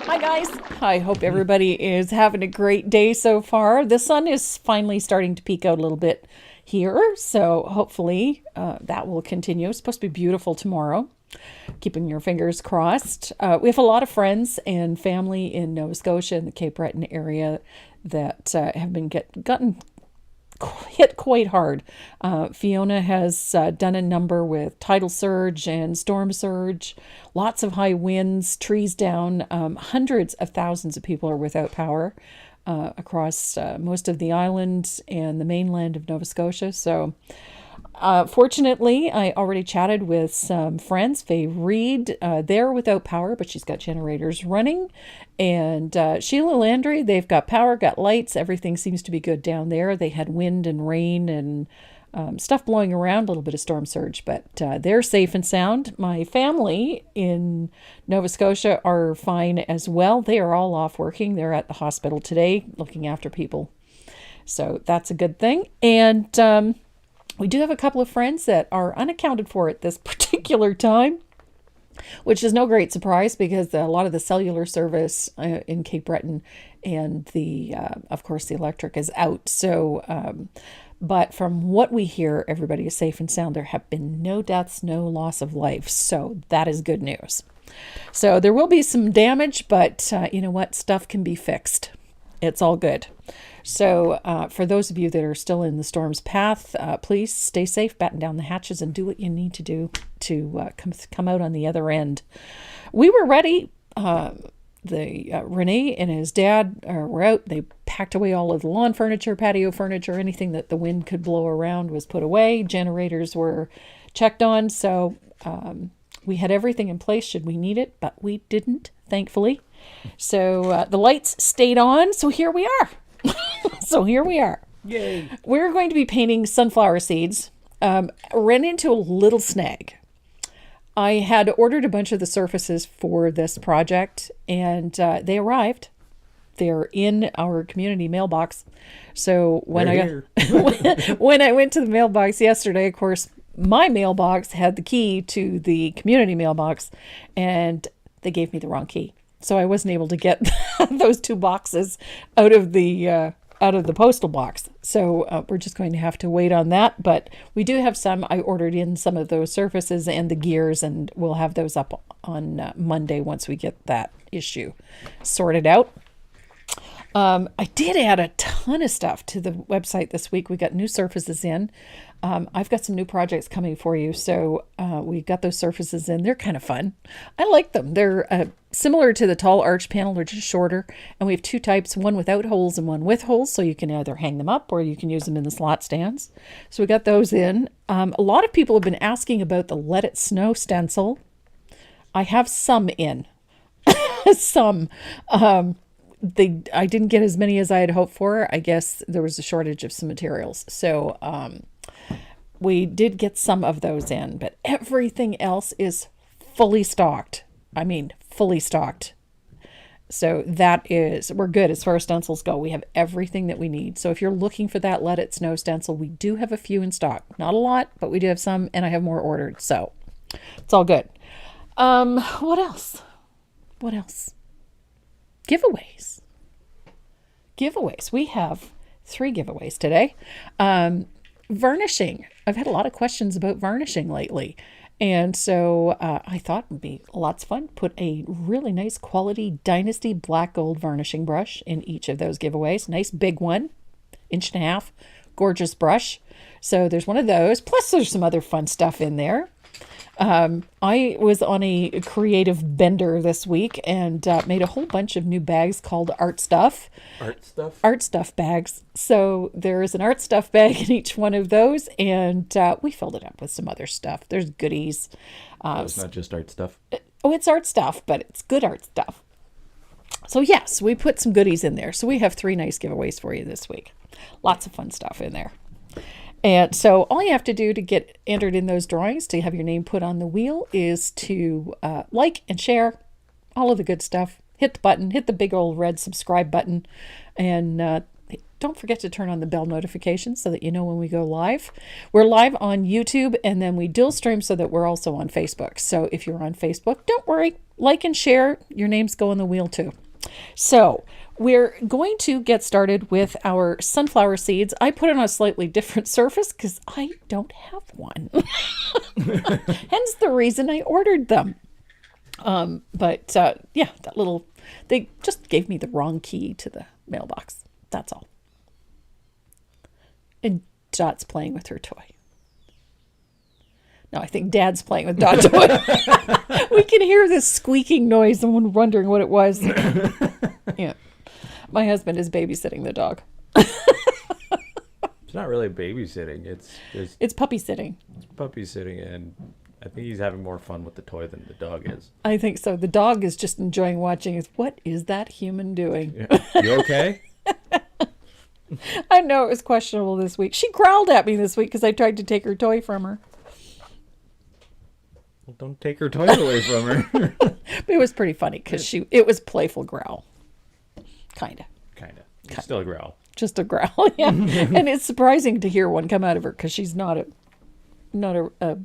Hi guys. I hope everybody is having a great day so far. The sun is finally starting to peek out a little bit here, so hopefully that will continue. It's supposed to be beautiful tomorrow. Keeping your fingers crossed. We have a lot of friends and family in Nova Scotia and the Cape Breton area that have been gotten hit quite hard. Fiona has done a number with tidal surge and storm surge, lots of high winds, trees down. Hundreds of thousands of people are without power across most of the island and the mainland of Nova Scotia. So fortunately, I already chatted with some friends. Faye Reed, they're without power, but she's got generators running. And Sheila Landry, they've got power, got lights. Everything seems to be good down there. They had wind and rain and stuff blowing around, a little bit of storm surge, but they're safe and sound. My family in Nova Scotia are fine as well. They are all off working. They're at the hospital today looking after people. So that's a good thing. And we do have a couple of friends that are unaccounted for at this particular time, which is no great surprise because a lot of the cellular service in Cape Breton and of course, the electric is out. So, but from what we hear, everybody is safe and sound. There have been no deaths, no loss of life. So that is good news. So there will be some damage, but you know what? Stuff can be fixed. It's all good. So for those of you that are still in the storm's path, please stay safe, batten down the hatches, and do what you need to do to come out on the other end. We were ready. Renee and his dad were out. They packed away all of the lawn furniture, patio furniture, anything that the wind could blow around was put away. Generators were checked on. So we had everything in place should we need it, but we didn't, thankfully. So the lights stayed on. So here we are. Yay. We're going to be painting sunflower seeds. Ran into a little snag. I had ordered a bunch of the surfaces for this project, and they arrived. They're in our community mailbox. So when when I went to the mailbox yesterday, of course, my mailbox had the key to the community mailbox, and they gave me the wrong key. So I wasn't able to get those two boxes out of the postal box. So we're just going to have to wait on that. But we do have some. I ordered in some of those surfaces and the gears, and we'll have those up on Monday once we get that issue sorted out. I did add a ton of stuff to the website this week. We got new surfaces in. I've got some new projects coming for you. So we got those surfaces in. They're kind of fun. I like them. They're similar to the tall arch panel. They're just shorter. And we have two types, one without holes and one with holes. So you can either hang them up or you can use them in the slot stands. So we got those in. A lot of people have been asking about the Let It Snow stencil. I have some in. Some. I didn't get as many as I had hoped for. I guess there was a shortage of some materials. So we did get some of those in, but everything else is fully stocked. I mean, fully stocked. So we're good as far as stencils go. We have everything that we need. So if you're looking for that Let It Snow stencil, we do have a few in stock. Not a lot, but we do have some, and I have more ordered. So it's all good. What else? Giveaways. We have 3 giveaways today. Varnishing. I've had a lot of questions about varnishing lately. And so I thought it would be lots of fun. Put a really nice quality Dynasty black gold varnishing brush in each of those giveaways. Nice big one, 1.5 inch, gorgeous brush. So there's one of those. Plus there's some other fun stuff in there. I was on a creative bender this week and made a whole bunch of new bags called Art Stuff. Art stuff? Art Stuff bags. So there is an Art Stuff bag in each one of those, and we filled it up with some other stuff. There's goodies. It's not just art stuff? Oh, it's art stuff, but it's good art stuff. So yes, we put some goodies in there. So we have 3 nice giveaways for you this week. Lots of fun stuff in there. And so all you have to do to get entered in those drawings, to have your name put on the wheel, is to like and share all of the good stuff. Hit the button, hit the big old red subscribe button, and don't forget to turn on the bell notifications so that you know when we go live. We're live on YouTube, and then we dual stream so that we're also on Facebook. So if you're on Facebook, don't worry. like and share. Your names go on the wheel too. So we're going to get started with our sunflower seeds. I put it on a slightly different surface because I don't have one. Hence the reason I ordered them. Yeah, they just gave me the wrong key to the mailbox. That's all. And Dot's playing with her toy. No, I think Dad's playing with Dot's toy. We can hear this squeaking noise. Someone wondering what it was. Yeah. My husband is babysitting the dog. It's not really babysitting. It's puppy sitting. It's puppy sitting, and I think he's having more fun with the toy than the dog is. I think so. The dog is just enjoying watching. What is that human doing? Yeah. You okay? I know it was questionable this week. She growled at me this week because I tried to take her toy from her. Well, don't take her toy away from her. But it was pretty funny because it was playful growl. Kinda. Still a growl. Just a growl, yeah. And it's surprising to hear one come out of her because she's not a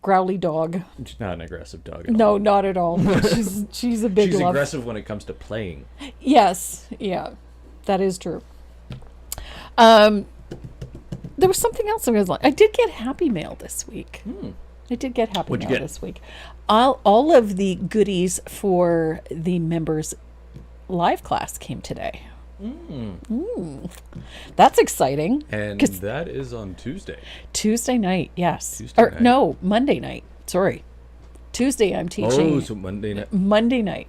growly dog. She's not an aggressive dog at all. No, not at all. She's a big She's love. aggressive when it comes to playing. Yes, yeah, that is true. There was something else I was like. I did get Happy Mail this week. I did get Happy What'd you Mail get? this week. All of the goodies for the members' live class came today. That's exciting. And that is on Tuesday. Tuesday night, yes. Tuesday night. No, Monday night. Sorry. Tuesday I'm teaching. Oh, so Monday night. Monday night.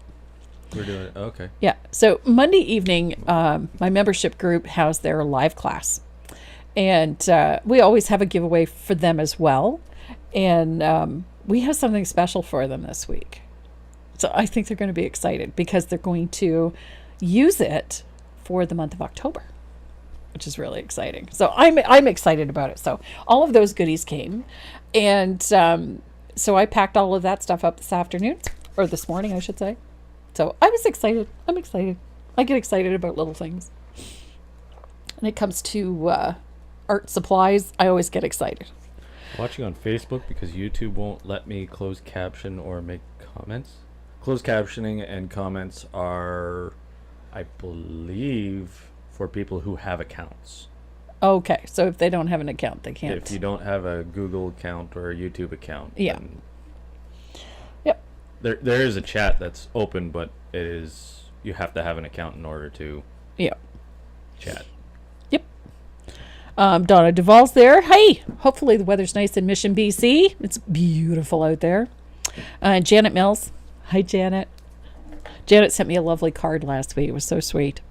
We're doing it. Okay. Yeah. So Monday evening, my membership group has their live class. And we always have a giveaway for them as well. And we have something special for them this week. So I think they're going to be excited because they're going to use it for the month of October, which is really exciting. So I'm excited about it. So all of those goodies came. And so I packed all of that stuff up this afternoon, or this morning, I should say. So I was excited. I'm excited. I get excited about little things. When it comes to art supplies, I always get excited. Watching on Facebook because YouTube won't let me close caption or make comments. Closed captioning and comments are, I believe, for people who have accounts. Okay, so if they don't have an account, they can't. If you don't have a Google account or a YouTube account, Yeah. then Yep. there is a chat that's open, but you have to have an account in order to Yep. chat. Yep. Donna Duvall's there. Hey, hopefully the weather's nice in Mission, BC. It's beautiful out there. Janet Mills. Hi, Janet. Janet sent me a lovely card last week. It was so sweet.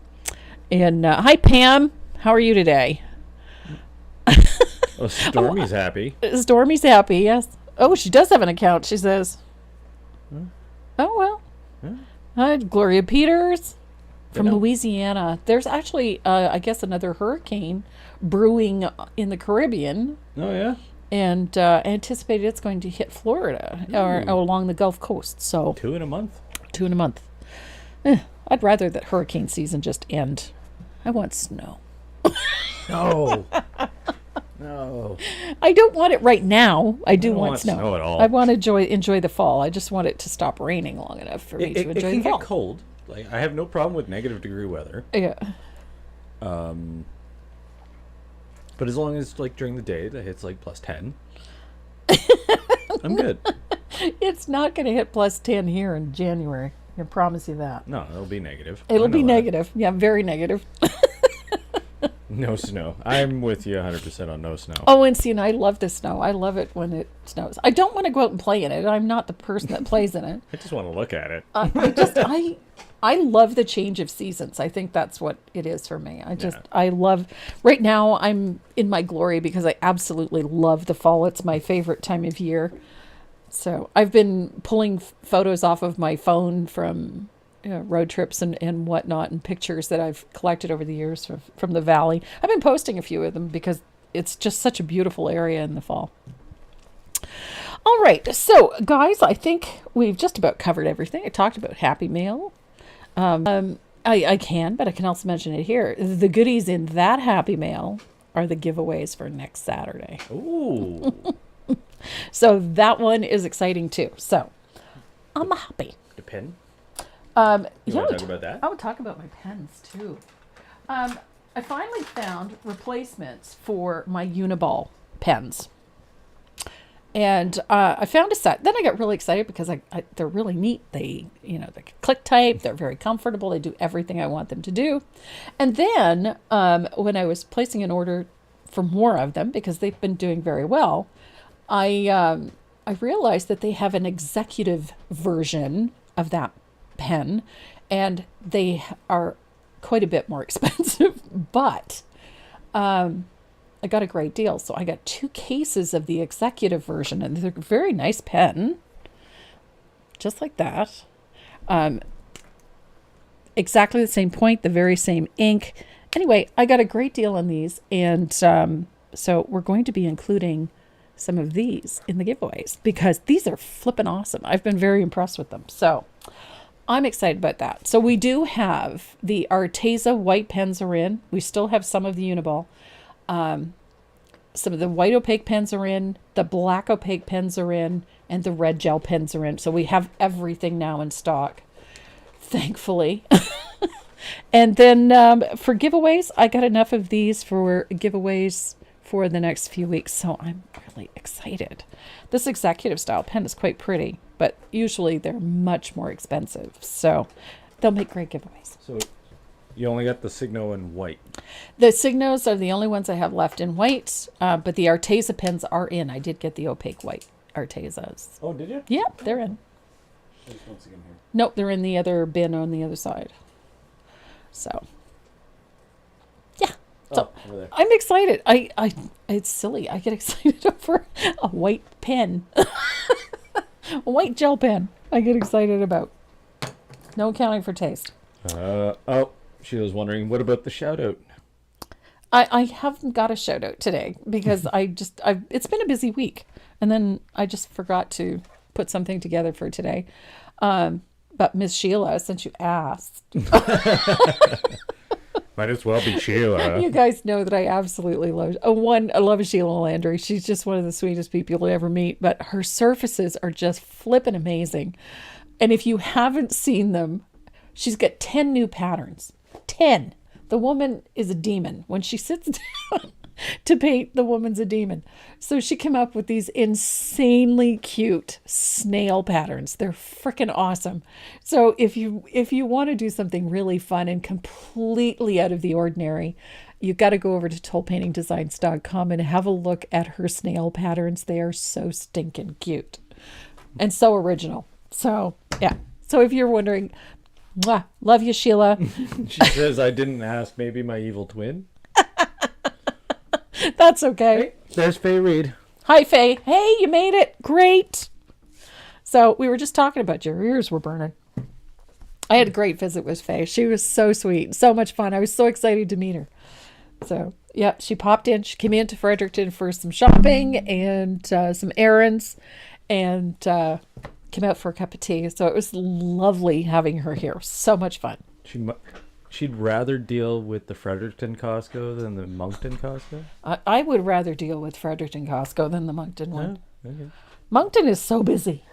And hi, Pam. How are you today? Oh, Stormy's happy. Stormy's happy, yes. Oh, she does have an account, she says. Oh, well. Hi, Gloria Peters from Louisiana. There's actually, I guess, another hurricane brewing in the Caribbean. Oh, yeah? And anticipated it's going to hit Florida or along the Gulf Coast. So 2 in a month. 2 in a month. I'd rather that hurricane season just end. I want snow. No. No. I don't want it right now. I do don't want want snow. snow at all. I want to enjoy the fall. I just want it to stop raining long enough for me to It enjoy can the fall. get cold. Like, I have no problem with negative degree weather. Yeah. But as long as, like, during the day that hits, like, plus 10, I'm good. It's not going to hit plus 10 here in January. I can promise you that. No, it'll be negative. It'll I know be that. negative. Yeah, very negative. No snow. I'm with you 100% on no snow. Oh, and see, and I love the snow. I love it when it snows. I don't want to go out and play in it. I'm not the person that plays in it. I just want to look at it. I love the change of seasons. I think that's what it is for me. I love, right now I'm in my glory because I absolutely love the fall. It's my favorite time of year. So I've been pulling photos off of my phone from road trips and whatnot, and pictures that I've collected over the years from the valley. I've been posting a few of them because it's just such a beautiful area in the fall. All right, so guys, I think we've just about covered everything. I talked about Happy Mail. I can, but I can also mention it here. The goodies in that Happy Mail are the giveaways for next Saturday. Ooh. So that one is exciting too. So I'm happy. The pen? You wanna talk about that? I would talk about my pens too. I finally found replacements for my Uniball pens. And I found a set. Then I got really excited because they're really neat. They click type. They're very comfortable. They do everything I want them to do. And then when I was placing an order for more of them, because they've been doing very well, I realized that they have an executive version of that pen, and they are quite a bit more expensive, but I got a great deal. So I got 2 cases of the executive version, and they're a very nice pen, just like that. Exactly the same point, the very same ink. Anyway, I got a great deal on these, and so we're going to be including some of these in the giveaways because these are flippin' awesome. I've been very impressed with them. So I'm excited about that. So we do have the Arteza white pens are in. We still have some of the Uniball. Some of the white opaque pens are in. The black opaque pens are in. And the red gel pens are in. So we have everything now in stock, thankfully. And then for giveaways, I got enough of these for giveaways for the next few weeks. So I'm really excited. This executive style pen is quite pretty, but usually they're much more expensive. So they'll make great giveaways. So you only got the Signo in white. The Signos are the only ones I have left in white, but the Arteza pens are in. I did get the opaque white Artezas. Oh, did you? Yeah, they're in. I just don't see them here. Nope, they're in the other bin on the other side. So, yeah. So over there. I'm excited. It's silly. I get excited over a white pen, a white gel pen. I get excited about. No accounting for taste. She was wondering, what about the shout out? I haven't got a shout out today because it's been a busy week, and then I just forgot to put something together for today. But Miss Sheila, since you asked, might as well be Sheila. You guys know that I absolutely love. I love Sheila Landry. She's just one of the sweetest people you'll ever meet. But her surfaces are just flippin' amazing. And if you haven't seen them, she's got 10 new patterns. 10. The woman is a demon. When she sits down to paint, the woman's a demon. So she came up with these insanely cute snail patterns. They're freaking awesome. So if you want to do something really fun and completely out of the ordinary, you got to go over to tollpaintingdesigns.com and have a look at her snail patterns. They are so stinking cute and so original. So yeah. So if you're wondering, mwah, love you, Sheila. She says I didn't ask. Maybe my evil twin. That's okay. Hey, there's Faye Reed. Hi, Faye. Hey, you made it. Great. So we were just talking about your ears were burning. I had a great visit with Faye. She was so sweet. So much fun. I was so excited to meet her. So, yeah, she popped in. She came into Fredericton for some shopping and some errands and came out for a cup of tea. So it was lovely having her here. So much fun. She'd rather deal with the Fredericton Costco than the Moncton Costco? I would rather deal with Fredericton Costco than the Moncton one. Oh, okay. Moncton is so busy.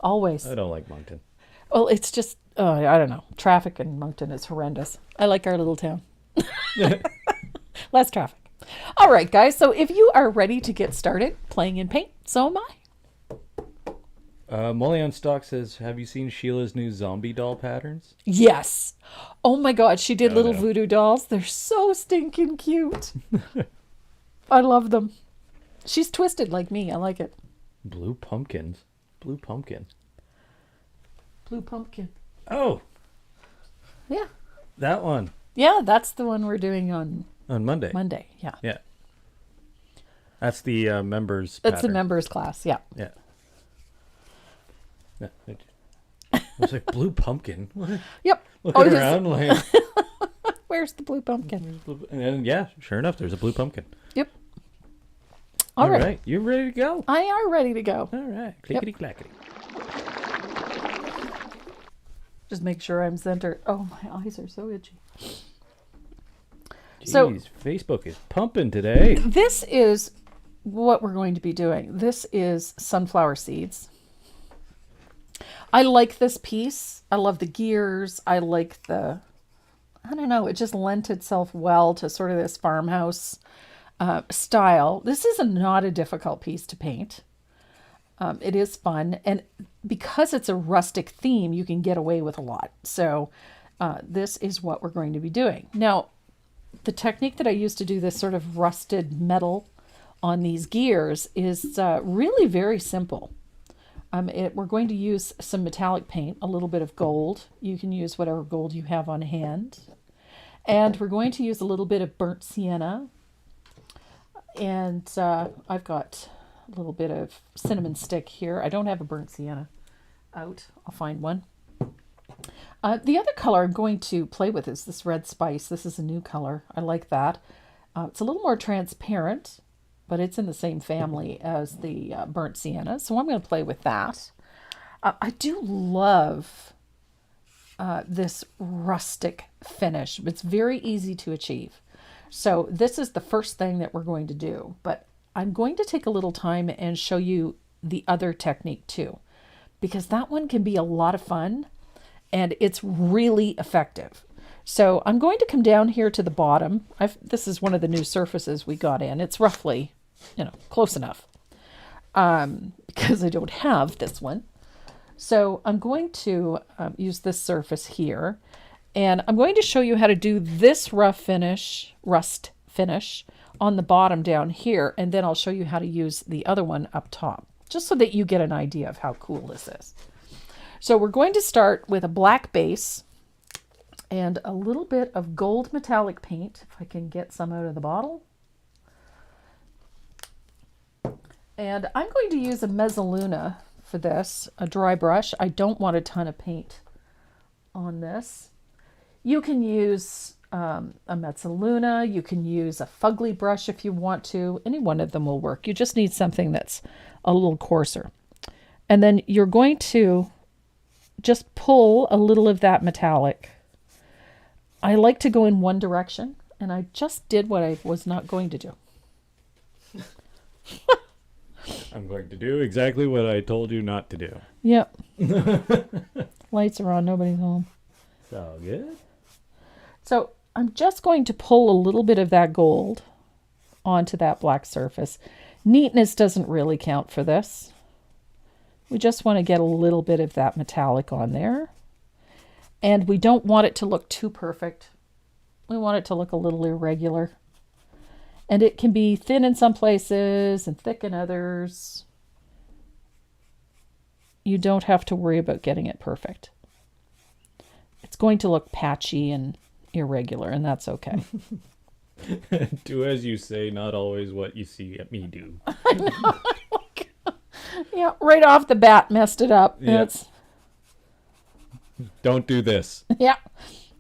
Always. I don't like Moncton. Well, it's just, I don't know. Traffic in Moncton is horrendous. I like our little town. Less traffic. All right, guys. So if you are ready to get started playing in paint, so am I. Molly on Stock says, have you seen Sheila's new zombie doll patterns? Yes. Oh my God. She did little voodoo dolls. They're so stinking cute. I love them. She's twisted like me. I like it. Blue pumpkins. Blue pumpkin. Blue pumpkin. Oh. Yeah. That one. Yeah, that's the one we're doing on Monday. Monday, yeah. Yeah. That's the members That's pattern. the members class, yeah. Yeah. I was like, blue pumpkin? What? Yep. Looking around like... Where's the blue pumpkin? And then, yeah, sure enough, there's a blue pumpkin. Yep. All right. You ready to go? I are ready to go. All right. Clickety-clackety. Just make sure I'm centered. Oh, my eyes are so itchy. Jeez, So Facebook is pumping today. this is what we're going to be doing. This is sunflower seeds. I like this piece. I love the gears. I like I don't know, it just lent itself well to sort of this farmhouse style. This is not a difficult piece to paint. It is fun. And because it's a rustic theme, you can get away with a lot. So this is what we're going to be doing. Now, the technique that I use to do this sort of rusted metal on these gears is really very simple. We're going to use some metallic paint, a little bit of gold. You can use whatever gold you have on hand. And we're going to use a little bit of burnt sienna. And I've got a little bit of cinnamon stick here. I don't have a burnt sienna out. I'll find one. The other color I'm going to play with is this red spice. This is a new color. I like that. It's a little more transparent, but it's in the same family as the burnt sienna. So I'm going to play with that. I do love this rustic finish. It's very easy to achieve. So this is the first thing that we're going to do, but I'm going to take a little time and show you the other technique too, because that one can be a lot of fun and it's really effective. So I'm going to come down here to the bottom. This is one of the new surfaces we got in. It's roughly, close enough because I don't have this one. So I'm going to use this surface here, and I'm going to show you how to do this rust finish on the bottom down here, and then I'll show you how to use the other one up top, just so that you get an idea of how cool this is. So we're going to start with a black base and a little bit of gold metallic paint, if I can get some out of the bottle. And I'm going to use a Mezzaluna for this, a dry brush. I don't want a ton of paint on this. You can use a Mezzaluna, you can use a fugly brush if you want to. Any one of them will work. You just need something that's a little coarser. And then you're going to just pull a little of that metallic. I like to go in one direction, and I just did what I was not going to do. I'm going to do exactly what I told you not to do. Yep. Lights are on, nobody's home. It's all good. So I'm just going to pull a little bit of that gold onto that black surface. Neatness doesn't really count for this. We just want to get a little bit of that metallic on there. And we don't want it to look too perfect. We want it to look a little irregular. And it can be thin in some places and thick in others. You don't have to worry about getting it perfect. It's going to look patchy and irregular, and that's okay. Do as you say, not always what you see me do. I know. Yeah, right off the bat messed it up. Yeah. Don't do this. Yeah.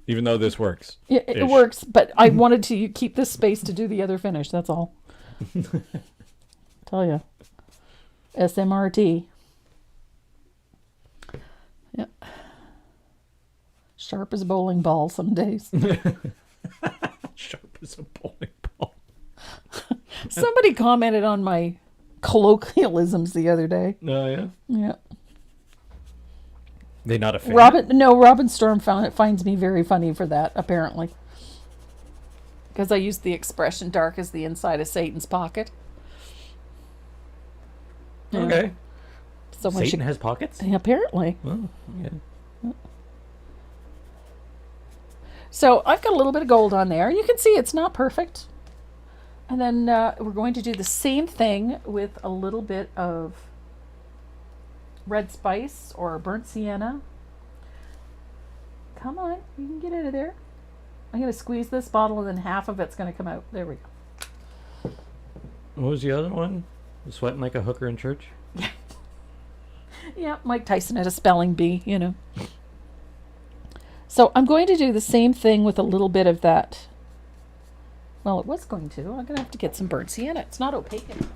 Even though this works. Yeah, it works, but I wanted to keep this space to do the other finish, that's all. Tell you. SMRT. Yeah. Sharp as a bowling ball some days. Sharp as a bowling ball. Somebody commented on my colloquialisms the other day. Oh, yeah? Yeah. They not a fan? Robin Storm finds me very funny for that, apparently. Because I used the expression dark as the inside of Satan's pocket. Okay. So when Satan has pockets? Apparently. Oh, yeah. So I've got a little bit of gold on there. You can see it's not perfect. And then we're going to do the same thing with a little bit of red spice or burnt sienna. Come on, you can get out of there. I'm going to squeeze this bottle and then half of it's going to come out. There we go. What was the other one? Sweating like a hooker in church? Yeah, Mike Tyson had a spelling bee, So I'm going to do the same thing with a little bit of that. Well, it was going to. I'm going to have to get some burnt sienna. It's not opaque enough.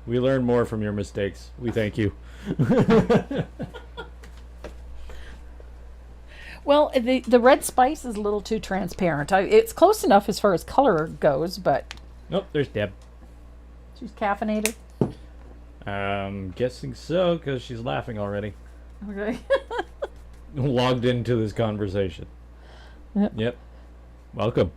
We learn more from your mistakes. We thank you. Well, the red spice is a little too transparent. It's close enough as far as color goes, but Nope, there's Deb. she's caffeinated. Guessing so, because she's laughing already. Okay. Logged into this conversation. Yep. Welcome.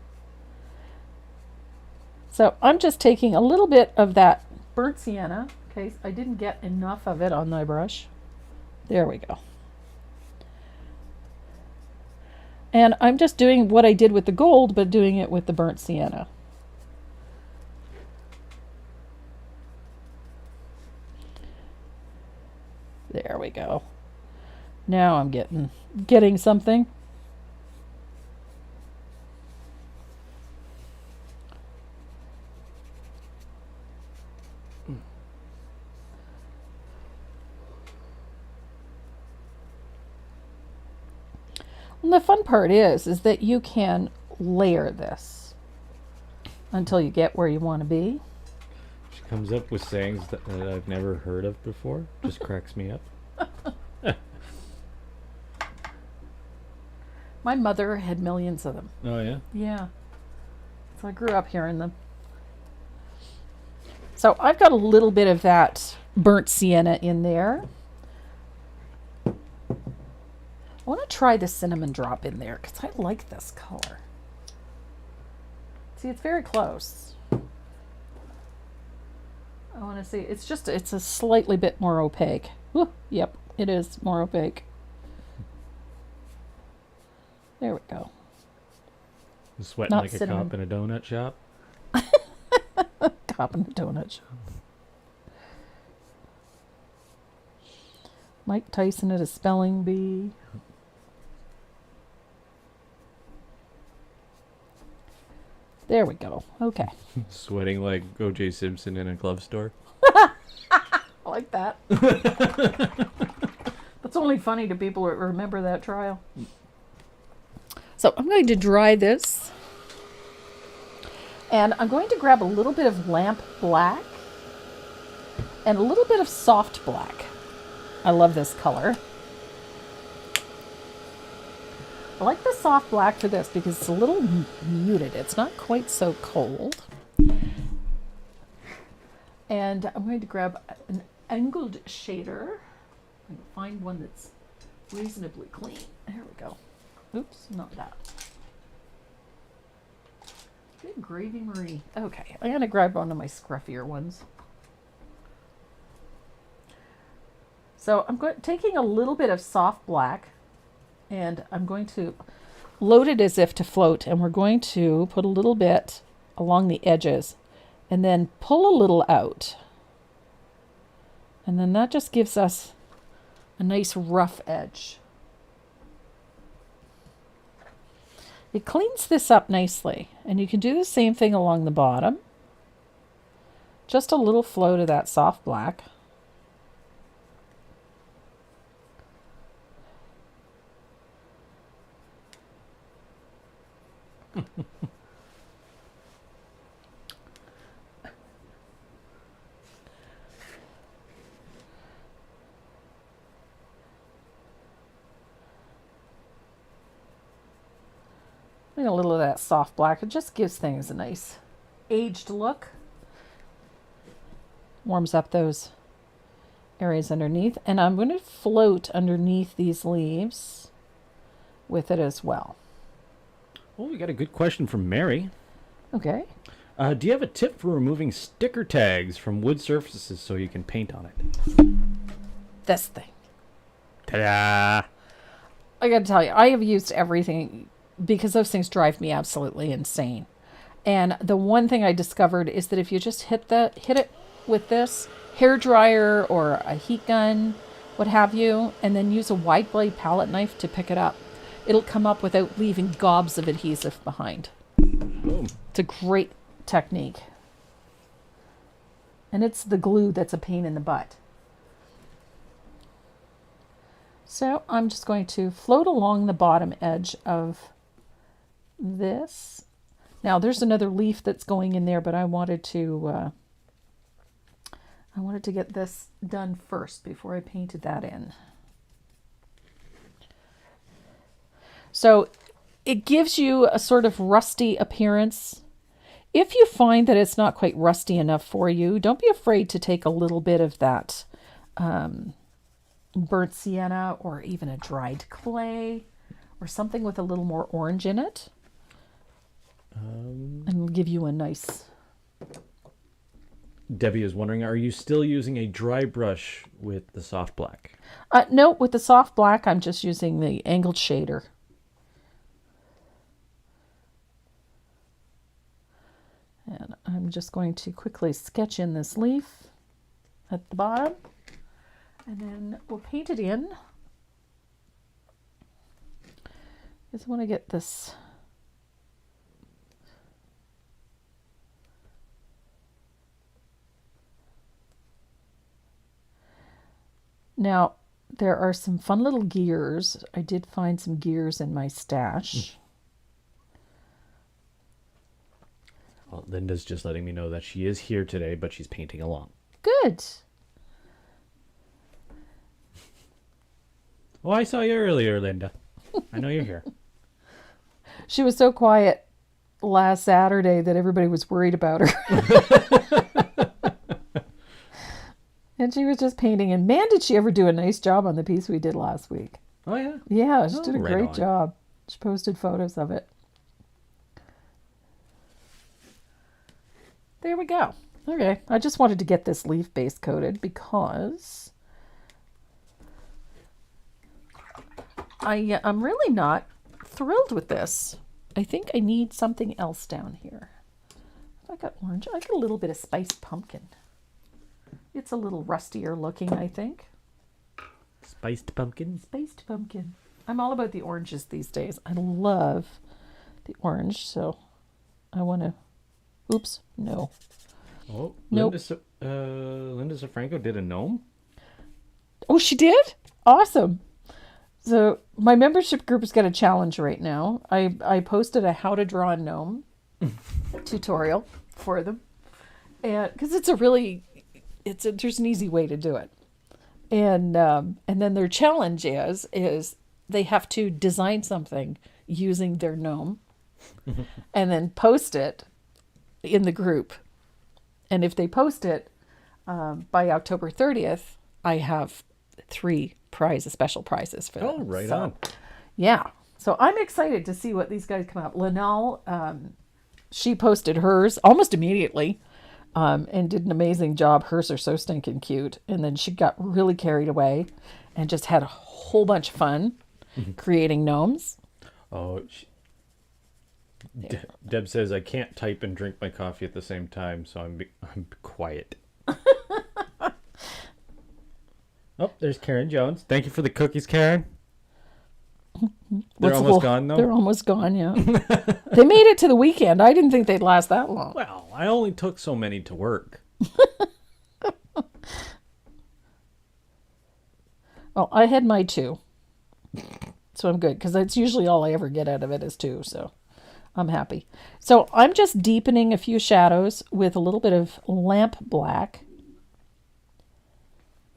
So I'm just taking a little bit of that burnt sienna. Okay, I didn't get enough of it on my brush. There we go. And I'm just doing what I did with the gold, but doing it with the burnt sienna. There we go. Now I'm getting something. And the fun part is that you can layer this until you get where you want to be. She comes up with sayings that I've never heard of before. Just cracks me up. My mother had millions of them. Oh, yeah? Yeah. So I grew up hearing them. So I've got a little bit of that burnt sienna in there. I want to try the cinnamon drop in there because I like this color. See, it's very close. I want to see. It's a slightly bit more opaque. Whew, yep, it is more opaque. There we go. Sweating Not like cinnamon. a cop in a donut shop. Cop in a donut shop. Mike Tyson at a spelling bee. There we go. Okay. Sweating like O.J. Simpson in a glove store. I like that. That's only funny to people who remember that trial. So I'm going to dry this. And I'm going to grab a little bit of lamp black and a little bit of soft black. I love this color. I like the soft black for this because it's a little muted. It's not quite so cold. And I'm going to grab an angled shader and find one that's reasonably clean. There we go. Oops, not that. Good gravy, Marie. Okay, I'm going to grab one of my scruffier ones. So I'm taking a little bit of soft black and I'm going to load it as if to float, and we're going to put a little bit along the edges and then pull a little out. And then that just gives us a nice rough edge. It cleans this up nicely, and you can do the same thing along the bottom. Just a little float of that soft black. And a little of that soft black. It just gives things a nice aged look. Warms up those areas underneath. And I'm going to float underneath these leaves with it as well. Well, we got a good question from Mary. Okay. Do you have a tip for removing sticker tags from wood surfaces so you can paint on it? This thing. Ta-da! I got to tell you, I have used everything because those things drive me absolutely insane. And the one thing I discovered is that if you just hit it with this hair dryer or a heat gun, what have you, and then use a wide blade palette knife to pick it up, it'll come up without leaving gobs of adhesive behind. Boom. It's a great technique. And it's the glue that's a pain in the butt. So I'm just going to float along the bottom edge of this. Now there's another leaf that's going in there, but I wanted to get this done first before I painted that in. So it gives you a sort of rusty appearance. If you find that it's not quite rusty enough for you, don't be afraid to take a little bit of that burnt sienna or even a dried clay or something with a little more orange in it. And it'll give you a nice... Debbie is wondering, are you still using a dry brush with the soft black? No, with the soft black, I'm just using the angled shader. And I'm just going to quickly sketch in this leaf at the bottom. And then we'll paint it in. Just want to get this... Now, there are some fun little gears. I did find some gears in my stash. Well, Linda's just letting me know that she is here today, but she's painting along. Good. Oh, I saw you earlier, Linda. I know you're here. She was so quiet last Saturday that everybody was worried about her. And she was just painting. And man, did she ever do a nice job on the piece we did last week. Oh, yeah? Yeah, she did a right great on. job. She posted photos of it. There we go. Okay, I just wanted to get this leaf base coated because I'm really not thrilled with this. I think I need something else down here. I got orange. I got a little bit of spiced pumpkin. It's a little rustier looking, I think. Spiced pumpkin? Spiced pumpkin. I'm all about the oranges these days. I love the orange, so I want to... Oops, no. Oh, Nope. Linda Safranco did a gnome? Oh, she did? Awesome. So my membership group has got a challenge right now. I posted a how to draw a gnome tutorial for them. And because it's a really... there's an easy way to do it. And then their challenge is they have to design something using their gnome and then post it in the group. And if they post it by October 30th, I have 3 special prizes for them. Oh, right So, on. Yeah. So I'm excited to see what these guys come up. Linnell, she posted hers almost immediately. And did an amazing job. Hers are so stinking cute. And then she got really carried away and just had a whole bunch of fun creating gnomes. Oh, Deb says, I can't type and drink my coffee at the same time, so I'm quiet. Oh, there's Karen Jones. Thank you for the cookies, Karen. They're almost gone, though? They're almost gone, yeah. They made it to the weekend. I didn't think they'd last that long. Well, I only took so many to work. Well, I had my 2. So I'm good, because that's usually all I ever get out of it is 2, so I'm happy. So I'm just deepening a few shadows with a little bit of lamp black.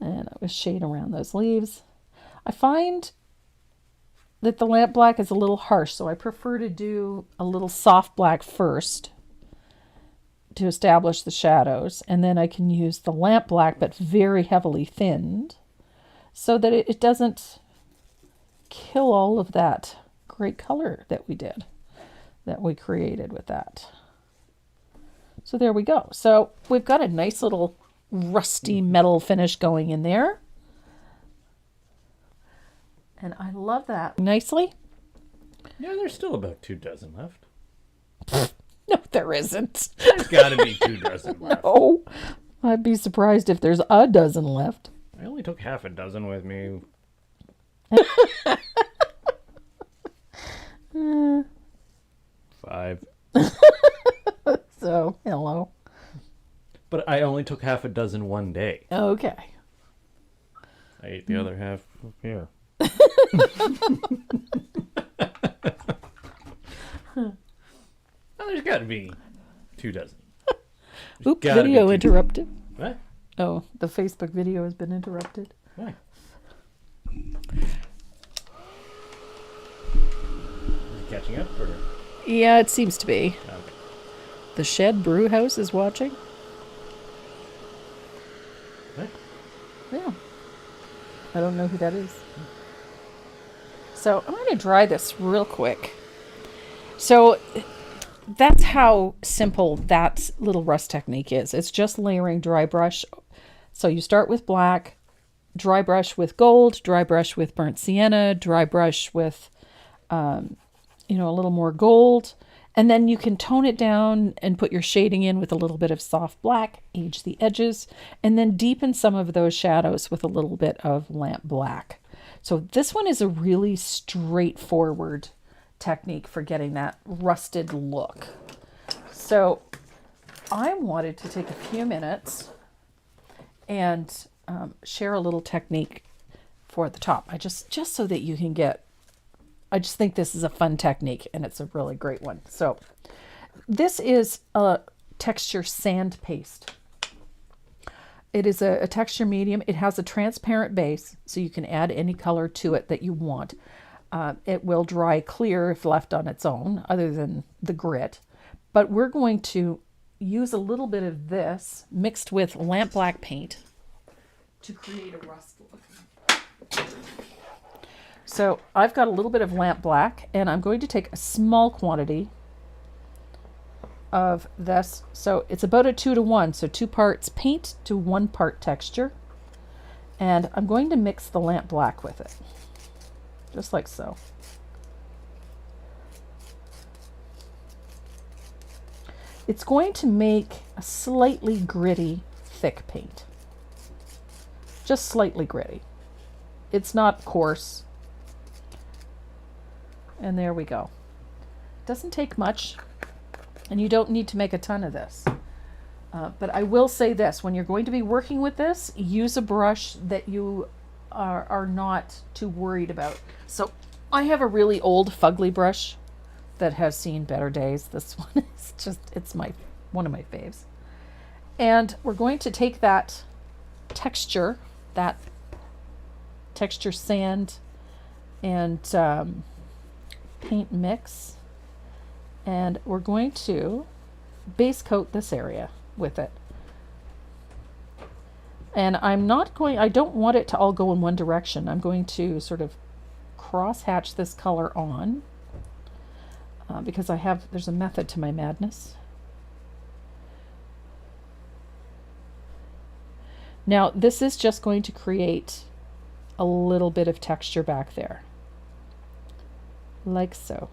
And I was shade around those leaves. I find that the lamp black is a little harsh, so I prefer to do a little soft black first to establish the shadows, and then I can use the lamp black but very heavily thinned so that it doesn't kill all of that great color that we created with that. So there we go. So we've got a nice little rusty metal finish going in there. And I love that. Nicely. Yeah, there's still about 2 dozen left. No, there isn't. There's got to be 2 dozen left. No. I'd be surprised if there's a dozen left. I only took half a dozen with me. Five. So, hello. But I only took half a dozen one day. Okay. I ate the other half here. Well, there's got to be 2 dozen. Oop, gotta be video 2 interrupted. What? Oh, the Facebook video has been interrupted. Why? catching up, or? Yeah, it seems to be. Okay. The Shed Brew House is watching. What? Yeah. I don't know who that is. So I'm going to dry this real quick. So that's how simple that little rust technique is. It's just layering dry brush. So you start with black, dry brush with gold, dry brush with burnt sienna, dry brush with, a little more gold. And then you can tone it down and put your shading in with a little bit of soft black, age the edges, and then deepen some of those shadows with a little bit of lamp black. So this one is a really straightforward technique for getting that rusted look. So I wanted to take a few minutes and share a little technique for the top. just so that you can get, I just think this is a fun technique and it's a really great one. So this is a texture sand paste. It is a texture medium. It has a transparent base, so you can add any color to it that you want. It will dry clear if left on its own, other than the grit. But we're going to use a little bit of this mixed with lamp black paint to create a rust look. So I've got a little bit of lamp black, and I'm going to take a small quantity of this. So it's about a 2-to-1, so 2 parts paint to 1 part texture. And I'm going to mix the lamp black with it, just like so. It's going to make a slightly gritty, thick paint. Just slightly gritty. It's not coarse. And there we go. Doesn't take much, and you don't need to make a ton of this. But I will say this, when you're going to be working with this, use a brush that you are not too worried about. So I have a really old fugly brush that has seen better days. This one is just, it's one of my faves. And we're going to take that texture sand and paint mix, and we're going to base coat this area with it. And I don't want it to all go in one direction. I'm going to sort of cross hatch this color on because there's a method to my madness. Now this is just going to create a little bit of texture back there, like so.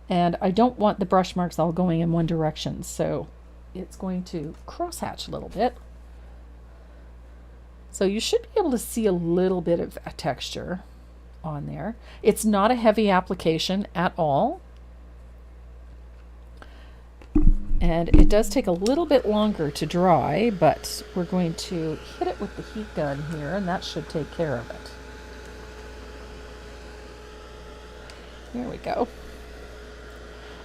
And I don't want the brush marks all going in one direction, so it's going to crosshatch a little bit. So you should be able to see a little bit of a texture on there. It's not a heavy application at all. And it does take a little bit longer to dry, but we're going to hit it with the heat gun here, and that should take care of it. There we go.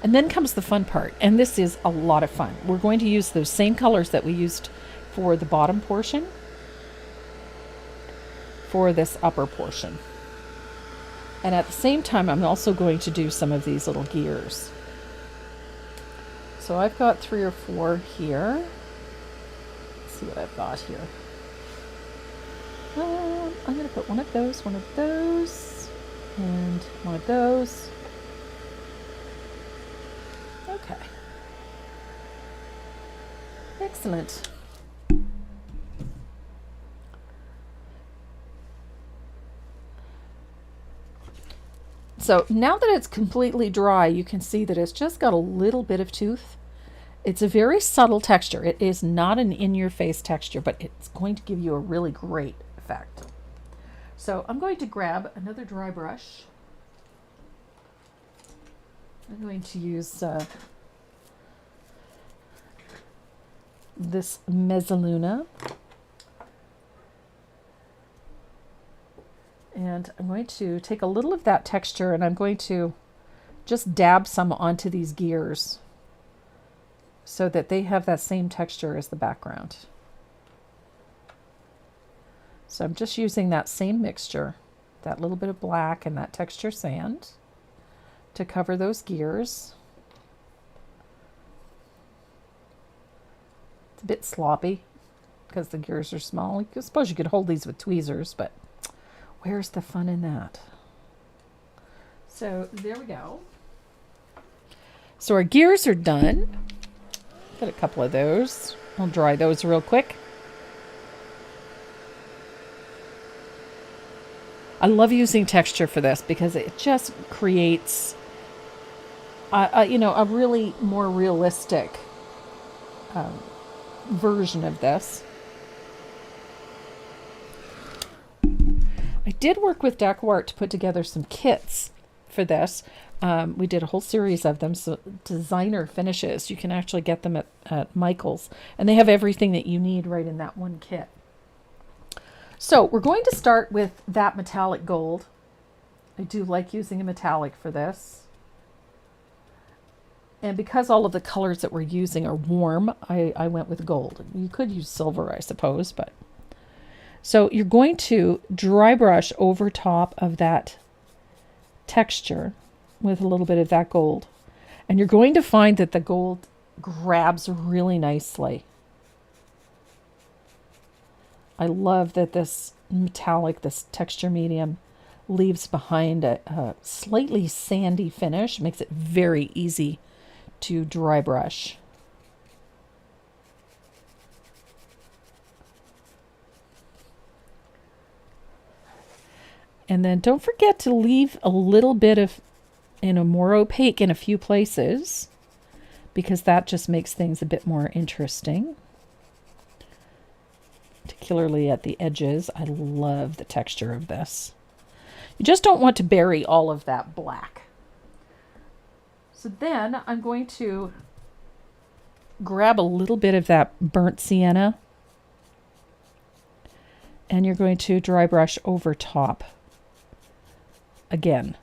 And then comes the fun part, and this is a lot of fun. We're going to use those same colors that we used for the bottom portion for this upper portion. And at the same time, I'm also going to do some of these little gears. So I've got 3 or 4 here. Let's see what I've got here. I'm going to put one of those, and one of those. Okay. Excellent. So now that it's completely dry, you can see that it's just got a little bit of tooth. It's a very subtle texture. It is not an in-your-face texture, but it's going to give you a really great effect. So I'm going to grab another dry brush. I'm going to use this Mezzaluna. And I'm going to take a little of that texture and I'm going to just dab some onto these gears so that they have that same texture as the background. So I'm just using that same mixture that little bit of black and that texture sand to cover those gears. It's a bit sloppy because the gears are small. I suppose you could hold these with tweezers, but where's the fun in that? So there we go. So our gears are done. Got a couple of those. I'll dry those real quick. I love using texture for this because it just creates, a really more realistic version of this. I did work with DecoArt to put together some kits for this. We did a whole series of them, so designer finishes. You can actually get them at Michael's, and they have everything that you need right in that one kit. So we're going to start with that metallic gold. I do like using a metallic for this. And because all of the colors that we're using are warm, I went with gold. You could use silver, I suppose, but... So you're going to dry brush over top of that texture with a little bit of that gold. And you're going to find that the gold grabs really nicely. I love that this metallic, this texture medium, leaves behind a slightly sandy finish. Makes it very easy to dry brush. And then don't forget to leave a little bit of, more opaque in a few places, because that just makes things a bit more interesting. Particularly at the edges. I love the texture of this. You just don't want to bury all of that black. So then I'm going to grab a little bit of that burnt sienna, and you're going to dry brush over top again.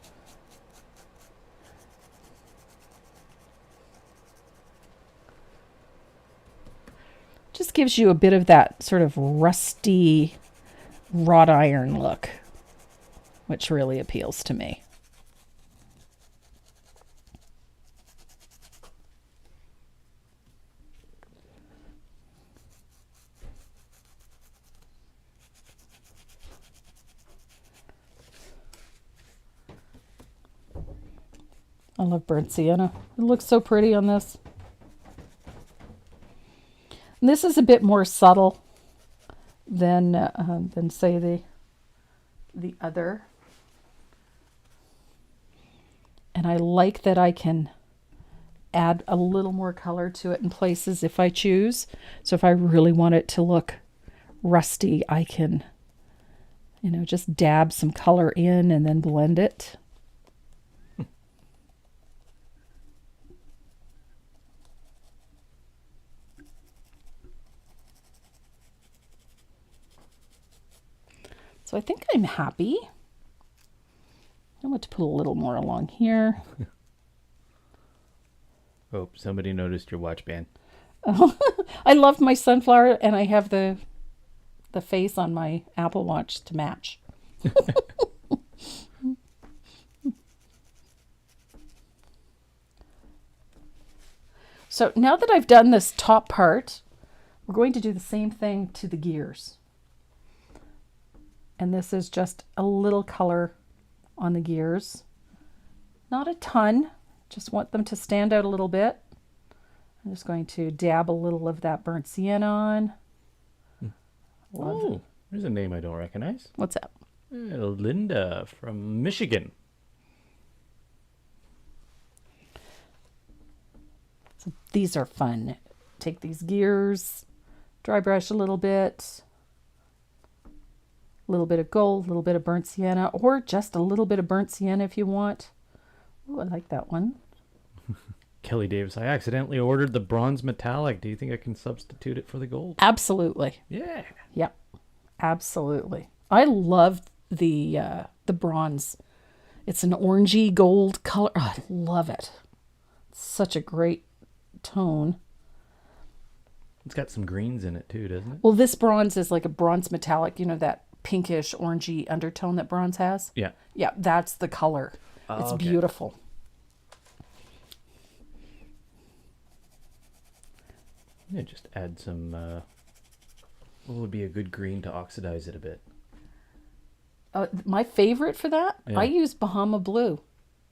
Just gives you a bit of that sort of rusty wrought iron look, which really appeals to me. I love burnt sienna. It looks so pretty on this. And this is a bit more subtle than say the other. And I like that I can add a little more color to it in places if I choose. So if I really want it to look rusty, I can, just dab some color in and then blend it. So I think I'm happy. I want to put a little more along here. Oh, somebody noticed your watch band. Oh, I love my sunflower, and I have the face on my Apple Watch to match. So now that I've done this top part, we're going to do the same thing to the gears. And this is just a little color on the gears. Not a ton, just want them to stand out a little bit. I'm just going to dab a little of that burnt sienna on. Oh, there's a name I don't recognize. What's that? Linda from Michigan. So these are fun. Take these gears, dry brush a little bit. A little bit of gold, a little bit of burnt sienna, or just a little bit of burnt sienna if you want. Oh, I like that one. Kelly Davis, I accidentally ordered the bronze metallic. Do you think I can substitute it for the gold? Absolutely. Yeah. Yep. Absolutely. I love the bronze. It's an orangey gold color. Oh, I love it. It's such a great tone. It's got some greens in it too, doesn't it? Well, this bronze is like a bronze metallic, that pinkish, orangey undertone that bronze has. Yeah. Yeah, that's the color. It's okay. beautiful. Yeah, just add some, what would be a good green to oxidize it a bit? My favorite for that, Yeah. I use Bahama Blue.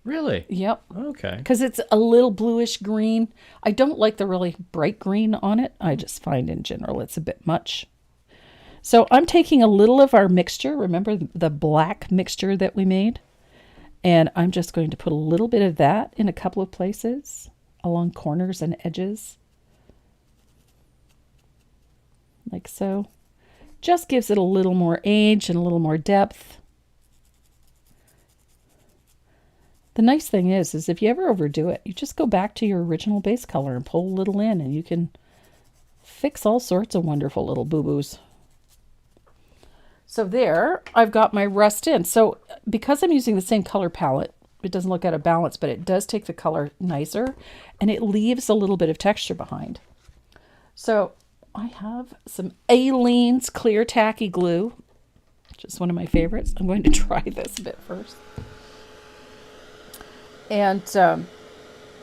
Really? Yep. Okay. Because it's a little bluish green. I don't like the really bright green on it. I just find in general it's a bit much. So I'm taking a little of our mixture. Remember the black mixture that we made? And I'm just going to put a little bit of that in a couple of places along corners and edges. Like so. Just gives it a little more age and a little more depth. The nice thing is if you ever overdo it, you just go back to your original base color and pull a little in, and you can fix all sorts of wonderful little boo-boos. So there, I've got my rust in. So because I'm using the same color palette, it doesn't look out of balance, but it does take the color nicer, and it leaves a little bit of texture behind. So I have some Aleene's clear tacky glue, which is one of my favorites. I'm going to try this a bit first. And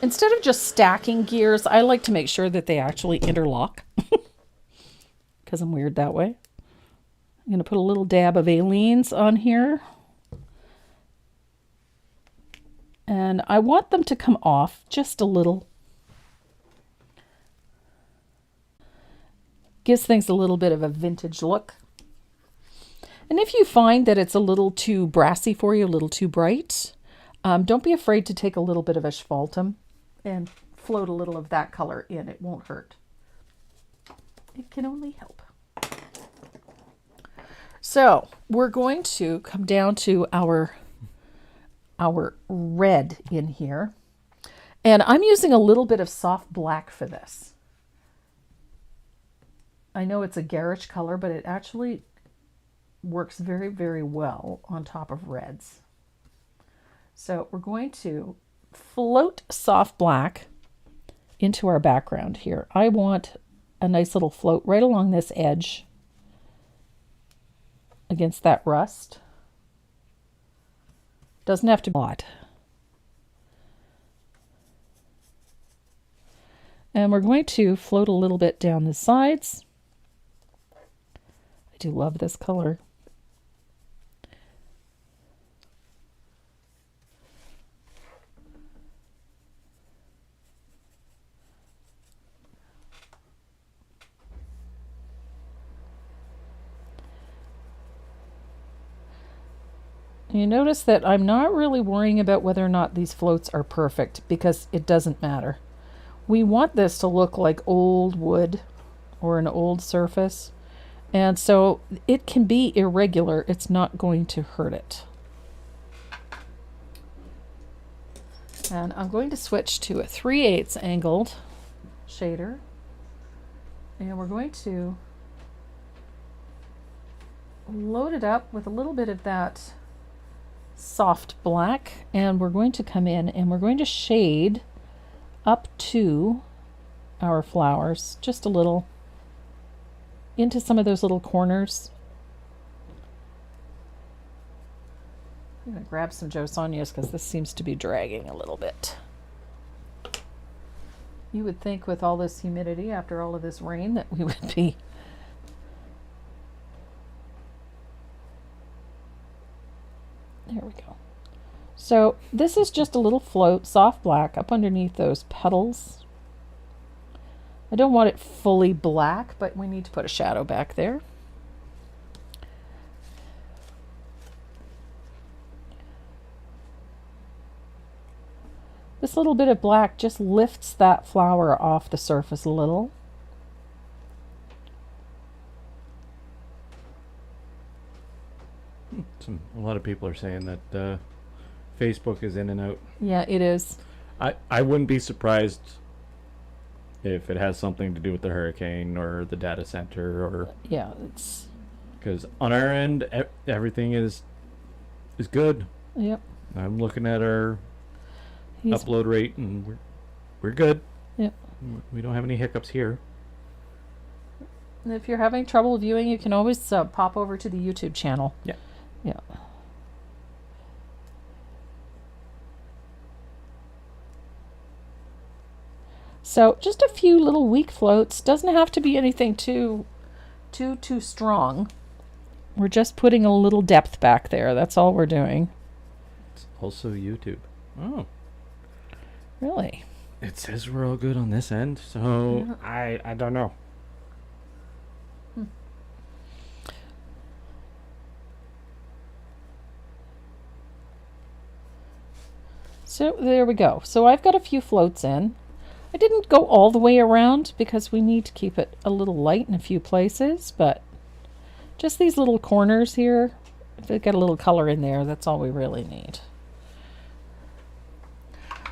instead of just stacking gears, I like to make sure that they actually interlock because I'm weird that way. I'm going to put a little dab of Aleene's on here. And I want them to come off just a little. Gives things a little bit of a vintage look. And if you find that it's a little too brassy for you, a little too bright, don't be afraid to take a little bit of asphaltum and float a little of that color in. It won't hurt. It can only help. So we're going to come down to our red in here. And I'm using a little bit of soft black for this. I know it's a garish color, but it actually works very, very well on top of reds. So we're going to float soft black into our background here. I want a nice little float right along this edge against that rust. Doesn't have to be a lot. And we're going to float a little bit down the sides. I do love this color. You notice that I'm not really worrying about whether or not these floats are perfect because it doesn't matter. We want this to look like old wood or an old surface. And so it can be irregular. It's not going to hurt it. And I'm going to switch to a 3/8 angled shader. And we're going to load it up with a little bit of that soft black. And we're going to come in and we're going to shade up to our flowers just a little into some of those little corners. I'm going to grab some Joe Sonia's because this seems to be dragging a little bit. You would think with all this humidity after all of this rain that we would be there we go. So this is just a little float, soft black, up underneath those petals. I don't want it fully black, but we need to put a shadow back there. This little bit of black just lifts that flower off the surface a little. A lot of people are saying that Facebook is in and out. Yeah, it is. I wouldn't be surprised if it has something to do with the hurricane or the data center, or yeah, it's because on our end everything is good. Yep. I'm looking at our upload rate and we're good. Yep. We don't have any hiccups here. And if you're having trouble viewing, you can always pop over to the YouTube channel. Yeah. Yeah. So just a few little weak floats. Doesn't have to be anything too strong. We're just putting a little depth back there. That's all we're doing. It's also YouTube. Oh. Really? It says we're all good on this end, so I don't know. So there we go. So I've got a few floats in. I didn't go all the way around because we need to keep it a little light in a few places, but just these little corners here, if they get a little color in there, that's all we really need.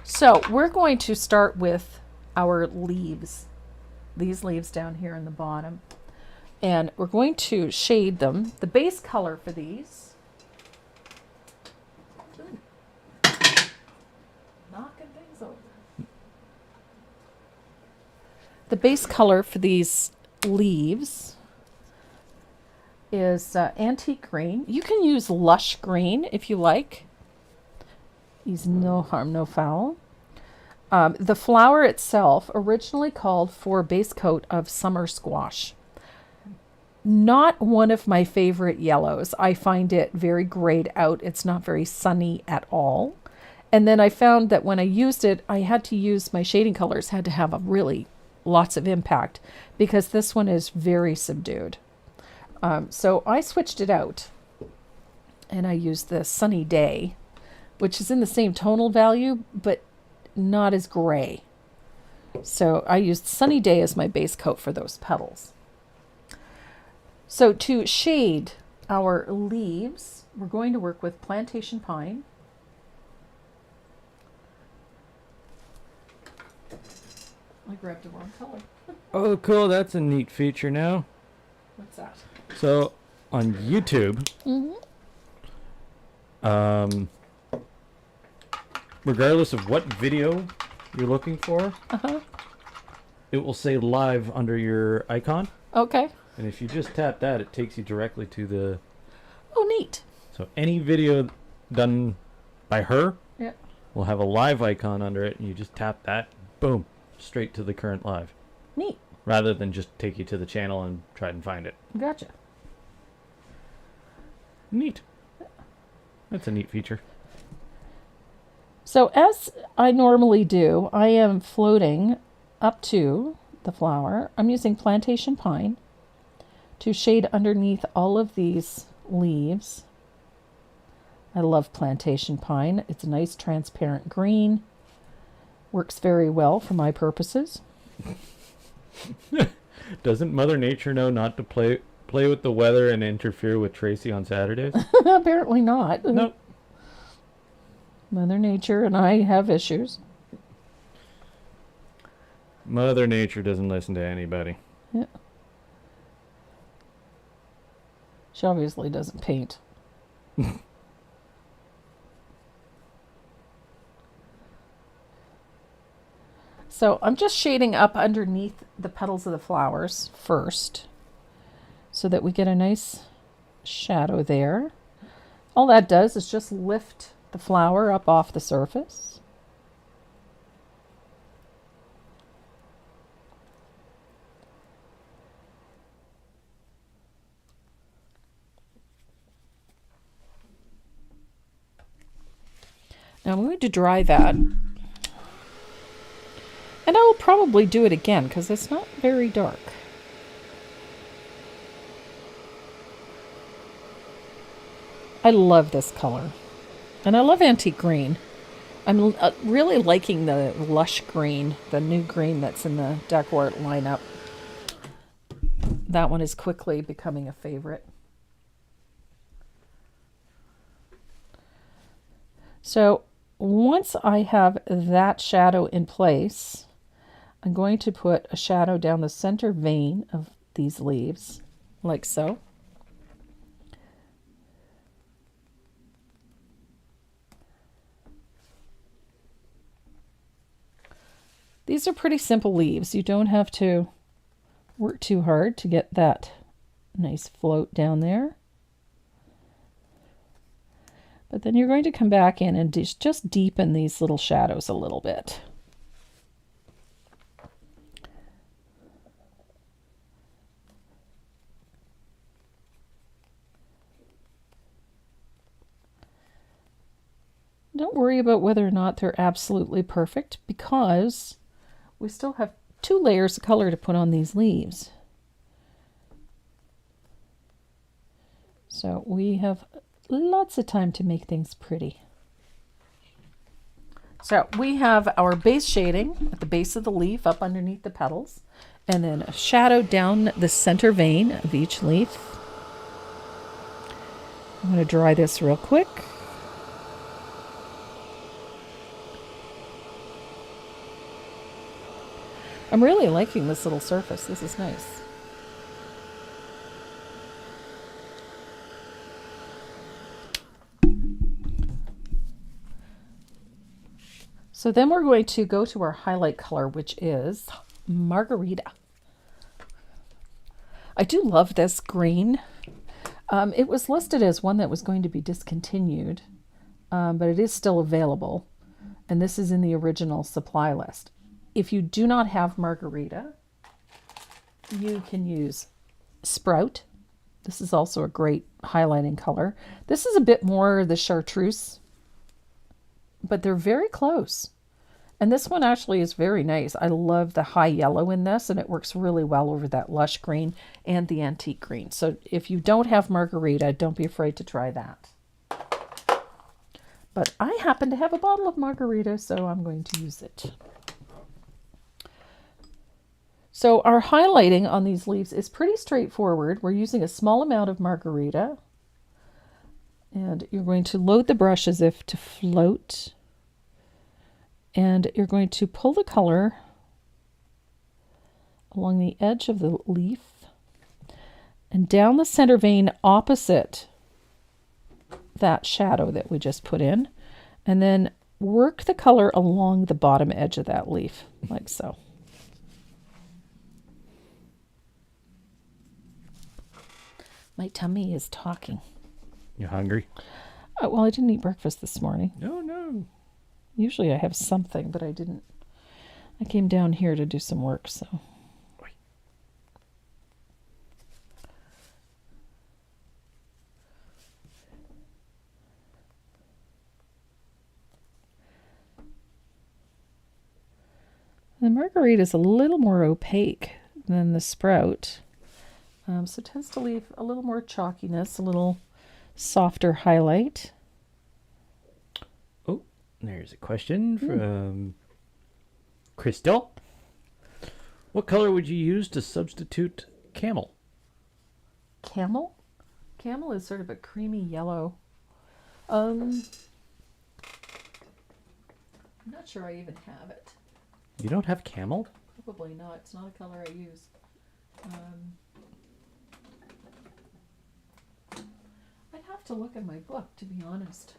So we're going to start with our leaves, these leaves down here in the bottom, and we're going to shade them. The base color for these, knocking things over. The base color for these leaves is antique green. You can use lush green if you like. These no harm, no foul. The flower itself originally called for a base coat of summer squash. Not one of my favorite yellows. I find it very grayed out. It's not very sunny at all. And then I found that when I used it, I had to use my shading colors, had to have a really lots of impact because this one is very subdued. So I switched it out and I used the Sunny Day, which is in the same tonal value, but not as gray. So I used Sunny Day as my base coat for those petals. So to shade our leaves, we're going to work with Plantation Pine. I grabbed the wrong color. Oh, cool. That's a neat feature now. What's that? So, on YouTube, regardless of what video you're looking for, it will say live under your icon. Okay. And if you just tap that, it takes you directly to the... Oh, neat. So any video done by her Yeah. will have a live icon under it, and you just tap that, boom, straight to the current live. Neat. Rather than just take you to the channel and try and find it. Gotcha. Neat. That's a neat feature. So as I normally do, I am floating up to the flower. I'm using Plantation Pine to shade underneath all of these leaves. I love Plantation Pine. It's a nice transparent green. Works very well for my purposes. Doesn't Mother Nature know not to play with the weather and interfere with Tracy on Saturdays? Apparently not. Nope. Mother Nature and I have issues. Mother Nature doesn't listen to anybody. Yeah. She obviously doesn't paint. So I'm just shading up underneath the petals of the flowers first so that we get a nice shadow there. All that does is just lift the flower up off the surface. Now I'm going to dry that. And I will probably do it again because it's not very dark. I love this color. And I love antique green. I'm really liking the lush green, the new green that's in the decor lineup. That one is quickly becoming a favorite. So once I have that shadow in place, I'm going to put a shadow down the center vein of these leaves, like so. These are pretty simple leaves. You don't have to work too hard to get that nice float down there. But then you're going to come back in and just deepen these little shadows a little bit. Don't worry about whether or not they're absolutely perfect, because we still have 2 layers of color to put on these leaves. So we have lots of time to make things pretty. So we have our base shading at the base of the leaf up underneath the petals, and then a shadow down the center vein of each leaf. I'm going to dry this real quick. I'm really liking this little surface. This is nice. So then we're going to go to our highlight color, which is Margarita. I do love this green. It was listed as one that was going to be discontinued, but it is still available. And this is in the original supply list. If you do not have Margarita, you can use Sprout. This is also a great highlighting color. This is a bit more the chartreuse, but they're very close. And this one actually is very nice. I love the high yellow in this, and it works really well over that lush green and the antique green. So if you don't have Margarita, don't be afraid to try that. But I happen to have a bottle of Margarita, so I'm going to use it. So our highlighting on these leaves is pretty straightforward. We're using a small amount of Margarita, and you're going to load the brush as if to float, and you're going to pull the color along the edge of the leaf and down the center vein opposite that shadow that we just put in, and then work the color along the bottom edge of that leaf, like so. My tummy is talking. You hungry? Well, I didn't eat breakfast this morning. No. Usually I have something, but I didn't. I came down here to do some work, so. The Margarita is a little more opaque than the Sprout. So it tends to leave a little more chalkiness, a little softer highlight. Oh, there's a question from Crystal. What color would you use to substitute Camel? Camel? Camel is sort of a creamy yellow. I'm not sure I even have it. You don't have Camel? Probably not. It's not a color I use. I'd have to look in my book, to be honest.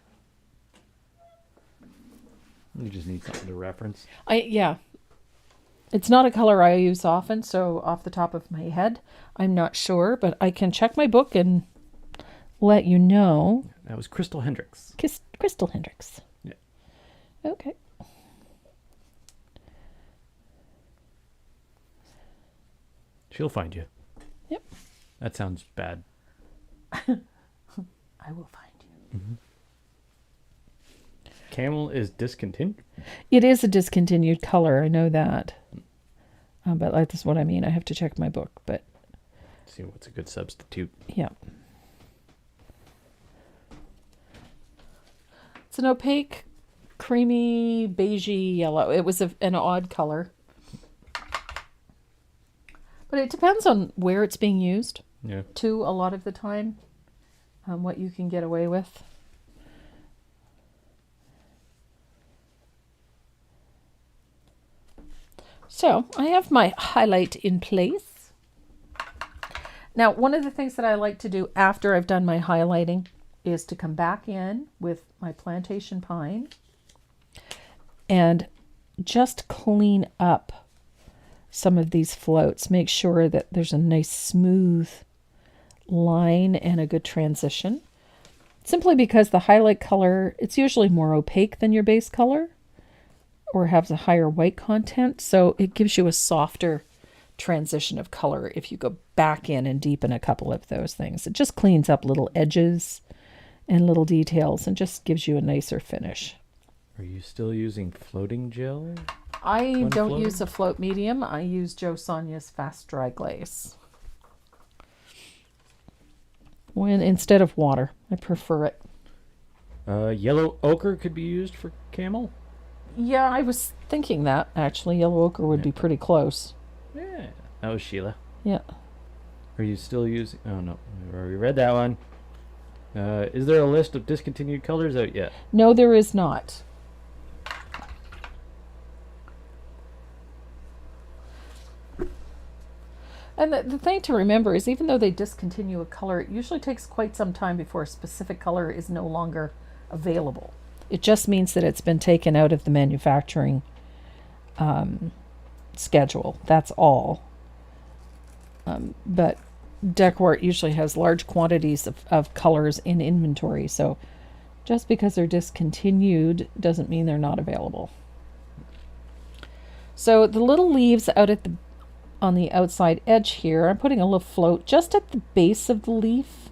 You just need something to reference. Yeah. It's not a color I use often, so off the top of my head, I'm not sure, but I can check my book and let you know. That was Crystal Hendricks. Crystal Hendricks. Yeah. Okay. She'll find you. Yep. That sounds bad. I will find you. Mm-hmm. Camel is discontinued? It is a discontinued color. I know that. But that's what I mean. I have to check my book, but... See what's a good substitute. Yeah. It's an opaque, creamy, beigey yellow. It was an odd color. But it depends on where it's being used. Yeah. Too, a lot of the time. What you can get away with. So, I have my highlight in place. Now, one of the things that I like to do after I've done my highlighting is to come back in with my plantation pine and just clean up some of these floats. Make sure that there's a nice smooth line and a good transition. Simply because the highlight color, it's usually more opaque than your base color or has a higher white content. So it gives you a softer transition of color if you go back in and deepen a couple of those things. It just cleans up little edges and little details and just gives you a nicer finish. Are you still using floating gel? I don't floating? use a float medium. I use Joe Sonia's Fast Dry Glaze. When instead of water, I prefer it. Yellow ochre could be used for Camel. Yeah, I was thinking that actually. Yellow ochre would be pretty close. Yeah, that was Sheila. Yeah. Are you still using... Oh, no. We've already read that one. Is there a list of discontinued colors out yet? No, there is not. And the thing to remember is even though they discontinue a color, it usually takes quite some time before a specific color is no longer available. It just means that it's been taken out of the manufacturing schedule. That's all. But Decor usually has large quantities of colors in inventory. So just because they're discontinued doesn't mean they're not available. So the little leaves out at on the outside edge here, I'm putting a little float just at the base of the leaf.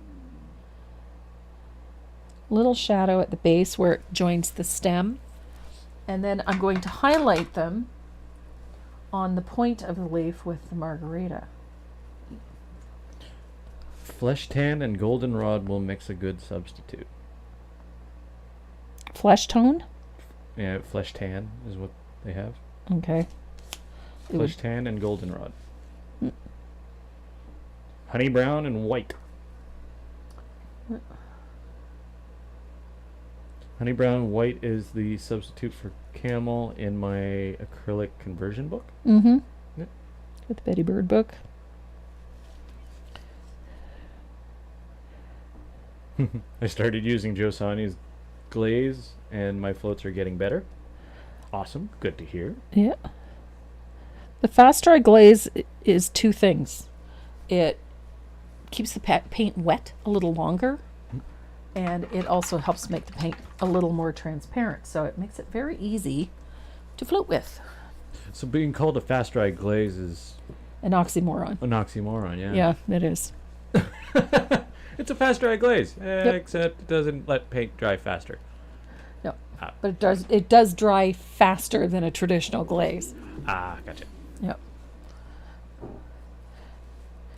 Little shadow at the base where it joins the stem. And then I'm going to highlight them on the point of the leaf with the margarita. Flesh tan and goldenrod will mix a good substitute. Flesh tone? Yeah, flesh tan is what they have. Okay. Flesh tan and goldenrod. Honey brown and white. Honey brown and white is the substitute for Camel in my acrylic conversion book. Mm-hmm. Yep. With the Betty Bird book. I started using Joe Sonia's glaze and my floats are getting better. Awesome. Good to hear. Yeah. The Fast Dry Glaze is two things. It keeps the paint wet a little longer, and it also helps make the paint a little more transparent. So it makes it very easy to float with. So being called a fast dry glaze is An oxymoron. an oxymoron, yeah. Yeah, it is. It's a fast dry glaze, Yep. except it doesn't let paint dry faster. No, but it does dry faster than a traditional glaze. Ah, gotcha. Yep.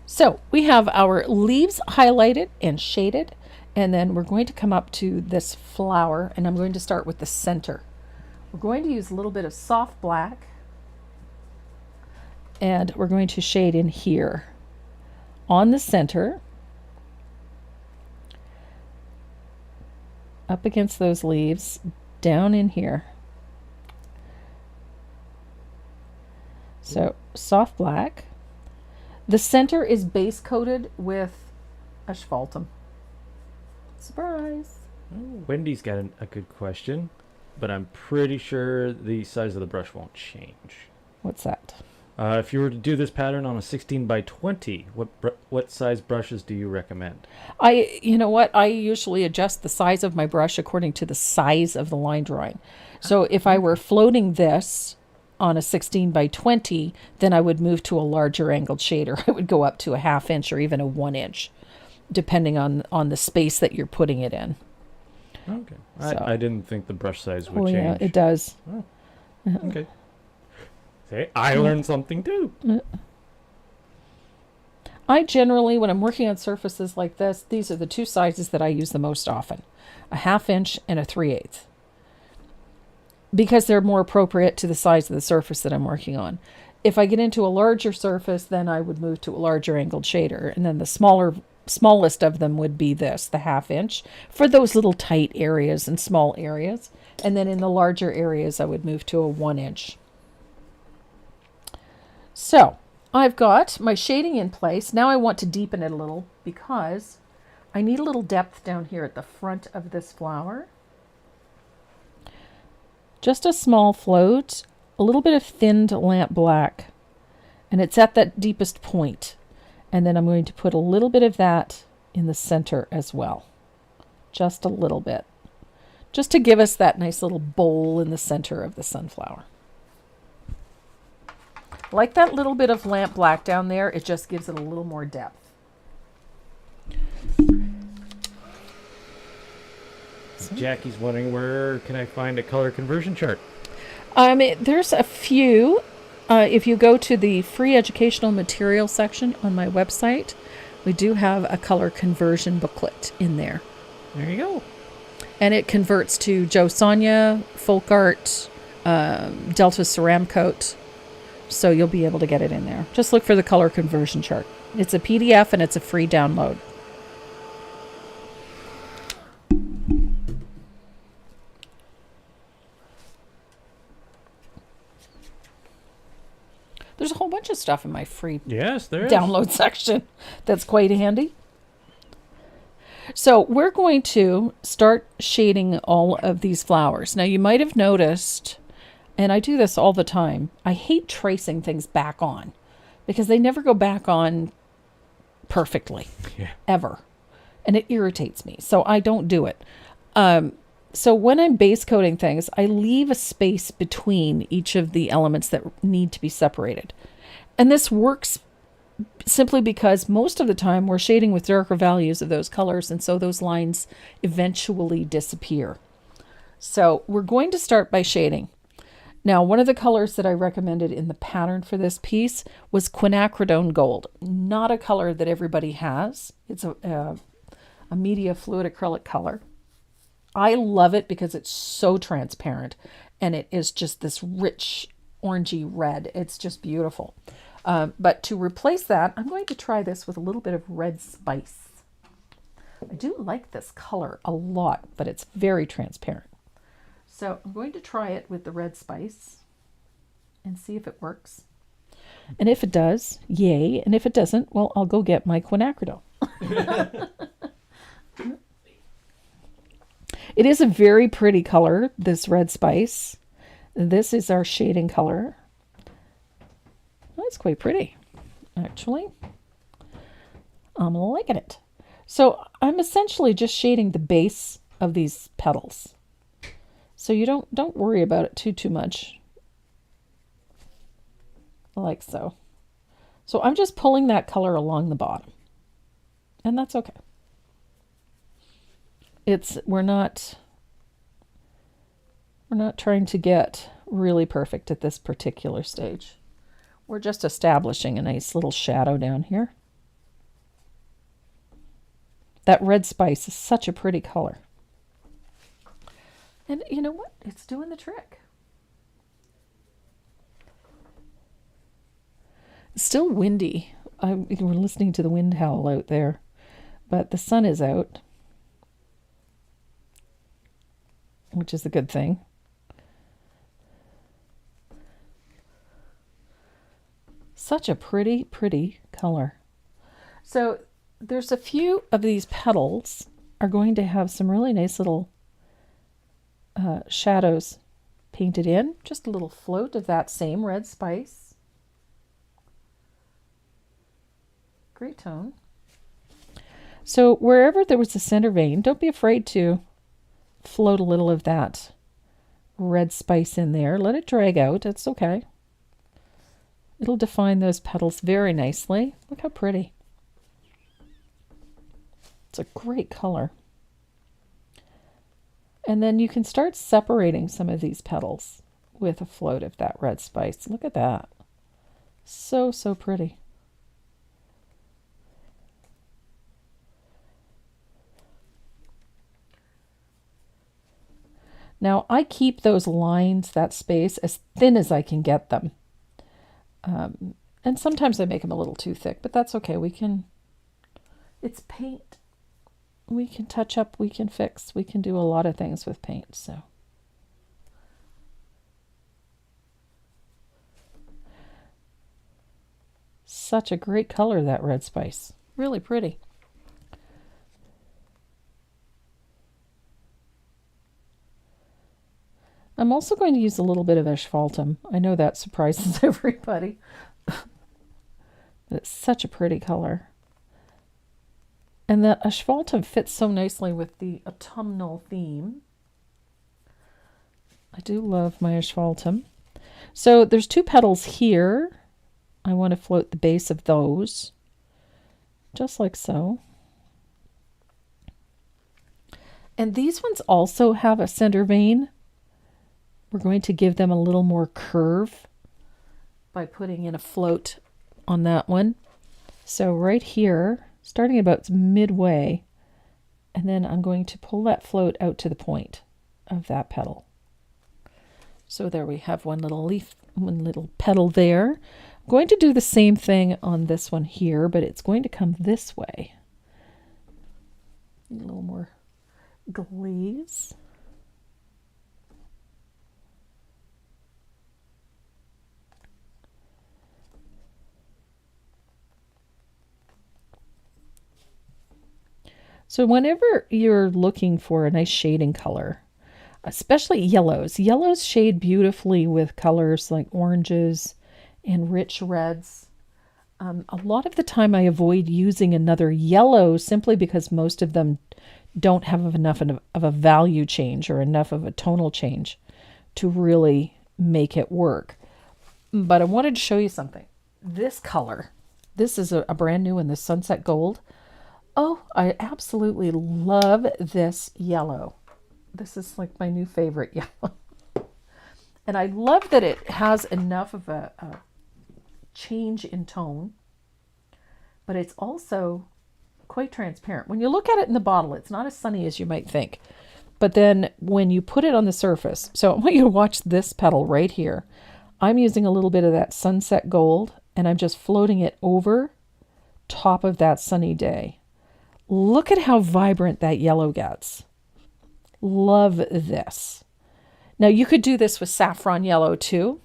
So we have our leaves highlighted and shaded, and then we're going to come up to this flower, and I'm going to start with the center. We're going to use a little bit of soft black, and we're going to shade in here on the center, up against those leaves, down in here. So soft black. The center is base coated with asphaltum. Surprise! Oh, Wendy's got a good question, but I'm pretty sure the size of the brush won't change. What's that? If you were to do this pattern on a 16 by 20, what size brushes do you recommend? You know what? I usually adjust the size of my brush according to the size of the line drawing. So if I were floating this on a 16 by 20, then I would move to a larger angled shader. I would go up to a 1/2 inch or even a 1 inch, depending on the space that you're putting it in. Okay. So. I didn't think the brush size would change. Yeah, it does. Oh. Okay. See, I learned something too. I generally, when I'm working on surfaces like this, these are the two sizes that I use the most often. A 1/2 inch and a 3/8. Because they're more appropriate to the size of the surface that I'm working on. If I get into a larger surface, then I would move to a larger angled shader. And then the smallest of them would be this, the 1/2 inch, for those little tight areas and small areas. And then in the larger areas, I would move to a 1 inch. So I've got my shading in place. Now I want to deepen it a little because I need a little depth down here at the front of this flower. Just a small float, a little bit of thinned lamp black, And it's at that deepest point. And then I'm going to put a little bit of that in the center as well. Just a little bit. Just to give us that nice little bowl in the center of the sunflower. Like that little bit of lamp black down there, it just gives it a little more depth. Jackie's wondering, where can I find a color conversion chart? There's a few. If you go to the free educational material section on my website, we do have a color conversion booklet in there. There you go. And it converts to Joe Sonia, Folk Art, Delta Ceramcoat. So you'll be able to get it in there. Just look for the color conversion chart. It's a PDF and it's a free download. There's a whole bunch of stuff in my free download section that's quite handy. So we're going to start shading all of these flowers. Now you might have noticed, and I do this all the time, I hate tracing things back on because they never go back on perfectly, ever. And it irritates me. So I don't do it. So when I'm base coating things, I leave a space between each of the elements that need to be separated. And this works simply because most of the time we're shading with darker values of those colors, and so those lines eventually disappear. So we're going to start by shading. Now, one of the colors that I recommended in the pattern for this piece was quinacridone gold. Not a color that everybody has. It's a media fluid acrylic color. I love it because it's so transparent and it is just this rich orangey red. It's just beautiful. But to replace that, I'm going to try this with a little bit of red spice. I do like this color a lot, but it's very transparent. So I'm going to try it with the red spice and see if it works. And if it does, yay. And if it doesn't, well, I'll go get my quinacridone. It is a very pretty color, this red spice. This is our shading color. That's quite pretty, actually. I'm liking it. So I'm essentially just shading the base of these petals. So you don't worry about it too much. Like so. So I'm just pulling that color along the bottom. And that's okay. We're not trying to get really perfect at this particular stage. We're just establishing a nice little shadow down here. That red spice is such a pretty color. And you know what? It's doing the trick. It's still windy. We're listening to the wind howl out there, but the sun is out, which is a good thing. Such a pretty, pretty color. So there's a few of these petals are going to have some really nice little shadows painted in. Just a little float of that same red spice. Great tone. So wherever there was a center vein, don't be afraid to float a little of that red spice in there. Let it drag out. It's okay. It'll define those petals very nicely. Look how pretty. It's a great color. And then you can start separating some of these petals with a float of that red spice. Look at that. So, so pretty. Now I keep those lines, that space, as thin as I can get them. And sometimes I make them a little too thick, but that's okay. It's paint. We can touch up, we can fix, we can do a lot of things with paint, so. Such a great color, that red spice. Really pretty. I'm also going to use a little bit of asphaltum. I know that surprises everybody. It's such a pretty color. And the asphaltum fits so nicely with the autumnal theme. I do love my asphaltum. So there's 2 petals here. I want to float the base of those, just like so. And these ones also have a center vein. We're going to give them a little more curve by putting in a float on that one. So right here, starting about midway, and then I'm going to pull that float out to the point of that petal. So there we have one little leaf, one little petal there. I'm going to do the same thing on this one here, but it's going to come this way. A little more glaze. So whenever you're looking for a nice shading color, especially yellows, yellows shade beautifully with colors like oranges and rich reds. A lot of the time I avoid using another yellow simply because most of them don't have enough of a value change or enough of a tonal change to really make it work. But I wanted to show you something. This color, this is a brand new one, the Sunset Gold. Oh, I absolutely love this yellow. This is like my new favorite yellow. And I love that it has enough of a change in tone, but it's also quite transparent. When you look at it in the bottle, it's not as sunny as you might think. But then when you put it on the surface, so I want you to watch this petal right here. I'm using a little bit of that Sunset Gold, and I'm just floating it over top of that sunny day. Look at how vibrant that yellow gets. Love this. Now you could do this with saffron yellow too.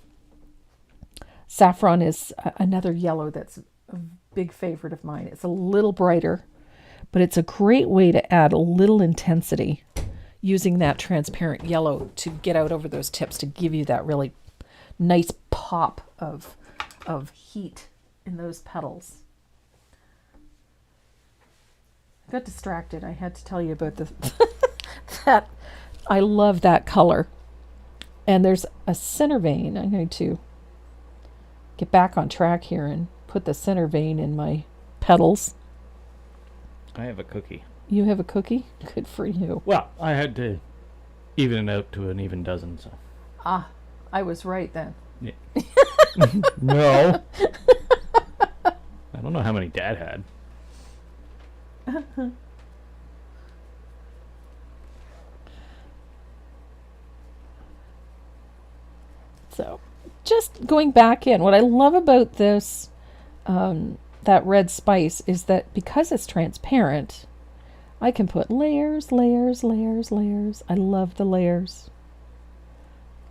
Saffron is another yellow that's a big favorite of mine. It's a little brighter, but it's a great way to add a little intensity using that transparent yellow to get out over those tips to give you that really nice pop of heat in those petals. I got distracted. I had to tell you about that. I love that color. And there's a center vein. I'm going to get back on track here and put the center vein in my petals. I have a cookie. You have a cookie? Good for you. Well, I had to even it out to an even dozen, so. Ah, I was right then. Yeah. No. I don't know how many Dad had. So just going back in, what I love about this, that red spice is that because it's transparent, I can put layers, layers, layers, layers. I love the layers.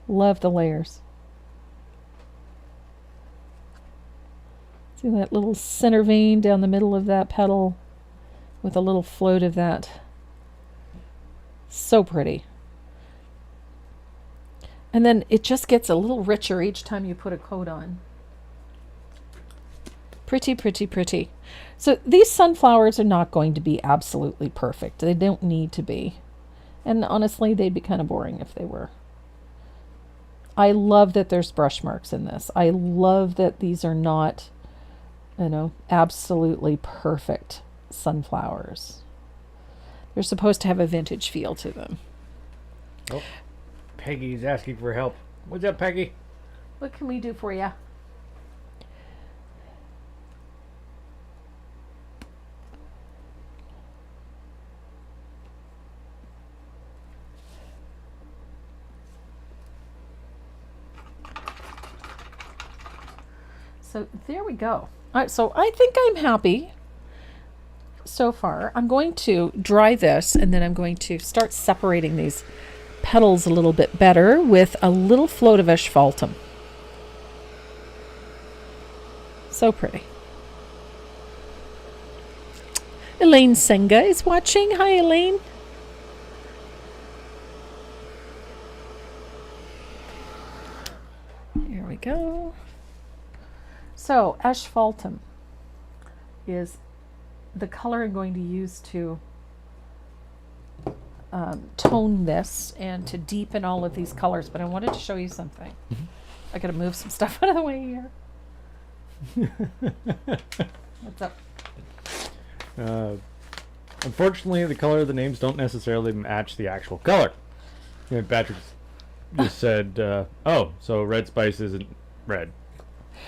Love the layers. See that little center vein down the middle of that petal with a little float of that. So pretty. And then it just gets a little richer each time you put a coat on. Pretty, pretty, pretty. So these sunflowers are not going to be absolutely perfect. They don't need to be. And honestly, they'd be kind of boring if they were. I love that there's brush marks in this. I love that these are not, absolutely perfect sunflowers. They're supposed to have a vintage feel to them. Oh, Peggy's asking for help. What's up, Peggy? What can we do for you? So there we go. All right, so I think I'm happy so far. I'm going to dry this, and then I'm going to start separating these petals a little bit better with a little float of asphaltum. So pretty. Elaine Senga is watching. Hi, Elaine. Here we go. So, asphaltum. is the color I'm going to use to tone this and to deepen all of these colors. But I wanted to show you something. I gotta move some stuff out of the way here. What's up? Unfortunately, the color of the names don't necessarily match the actual color. You know, Patrick just said, oh, so red spice isn't red.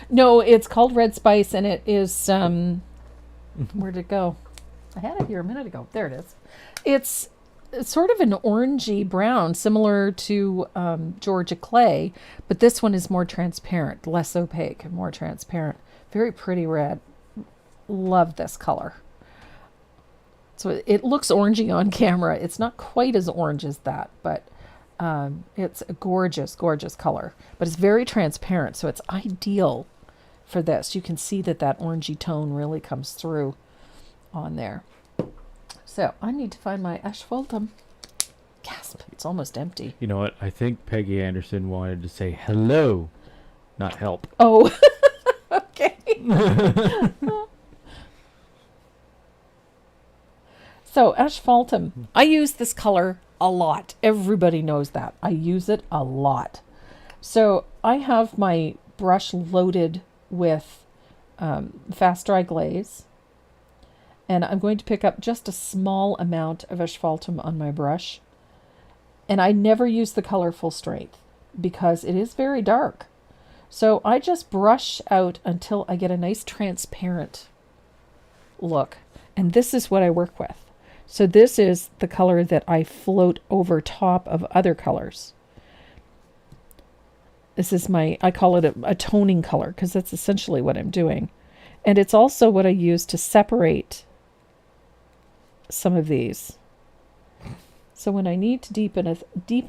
No, it's called red spice, and it is, where'd it go? I had it here a minute ago. There it is. It's sort of an orangey brown, similar to Georgia clay, but this one is more transparent, less opaque, and more transparent. Very pretty red. Love this color. So it looks orangey on camera. It's not quite as orange as that, but it's a gorgeous, gorgeous color. But it's very transparent, so it's ideal for this. You can see that orangey tone really comes through on there. So I need to find my asphaltum. Gasp, it's almost empty. You know what? I think Peggy Anderson wanted to say hello, not help. Oh, okay. So asphaltum, I use this color a lot. Everybody knows that. I use it a lot. So I have my brush loaded with fast dry glaze. And I'm going to pick up just a small amount of asphaltum on my brush. And I never use the color full strength because it is very dark. So I just brush out until I get a nice transparent look. And this is what I work with. So this is the color that I float over top of other colors. This is I call it a toning color because that's essentially what I'm doing. And it's also what I use to separate some of these. So when I need to deepen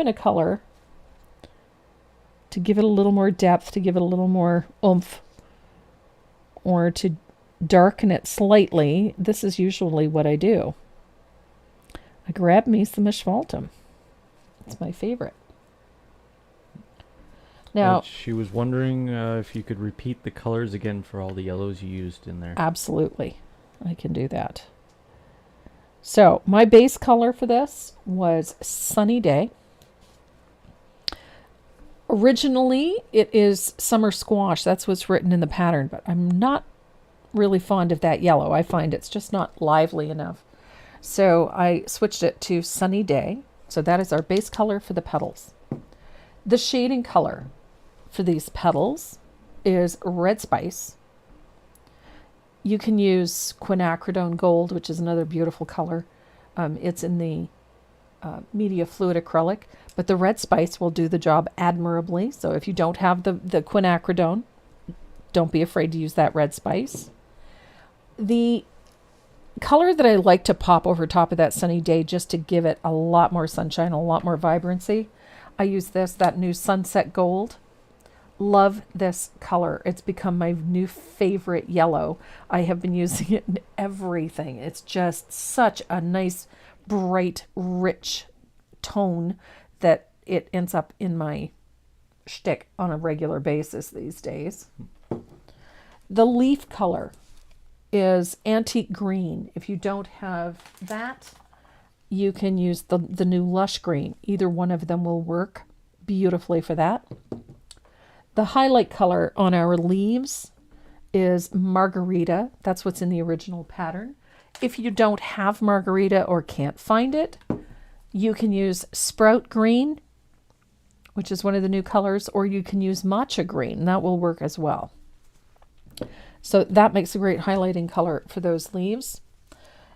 a color, to give it a little more depth, to give it a little more oomph, or to darken it slightly, this is usually what I do. I grab me some asphaltum. It's my favorite. Now, she was wondering if you could repeat the colors again for all the yellows you used in there. Absolutely. I can do that. So my base color for this was Sunny Day. Originally, it is Summer Squash. That's what's written in the pattern, but I'm not really fond of that yellow. I find it's just not lively enough. So I switched it to Sunny Day. So that is our base color for the petals. The shading color for these petals is Red Spice. You can use quinacridone gold, which is another beautiful color. It's in the media fluid acrylic, but the red spice will do the job admirably. So if you don't have the quinacridone, don't be afraid to use that red spice. The color that I like to pop over top of that Sunny Day just to give it a lot more sunshine, a lot more vibrancy, I use that new Sunset Gold. Love this color. It's become my new favorite yellow. I have been using it in everything. It's just such a nice, bright, rich tone that it ends up in my shtick on a regular basis these days. The leaf color is Antique Green. If you don't have that, you can use the new Lush Green. Either one of them will work beautifully for that. The highlight color on our leaves is Margarita. That's what's in the original pattern. If you don't have Margarita or can't find it, you can use Sprout Green, which is one of the new colors, or you can use Matcha Green. That will work as well. So that makes a great highlighting color for those leaves.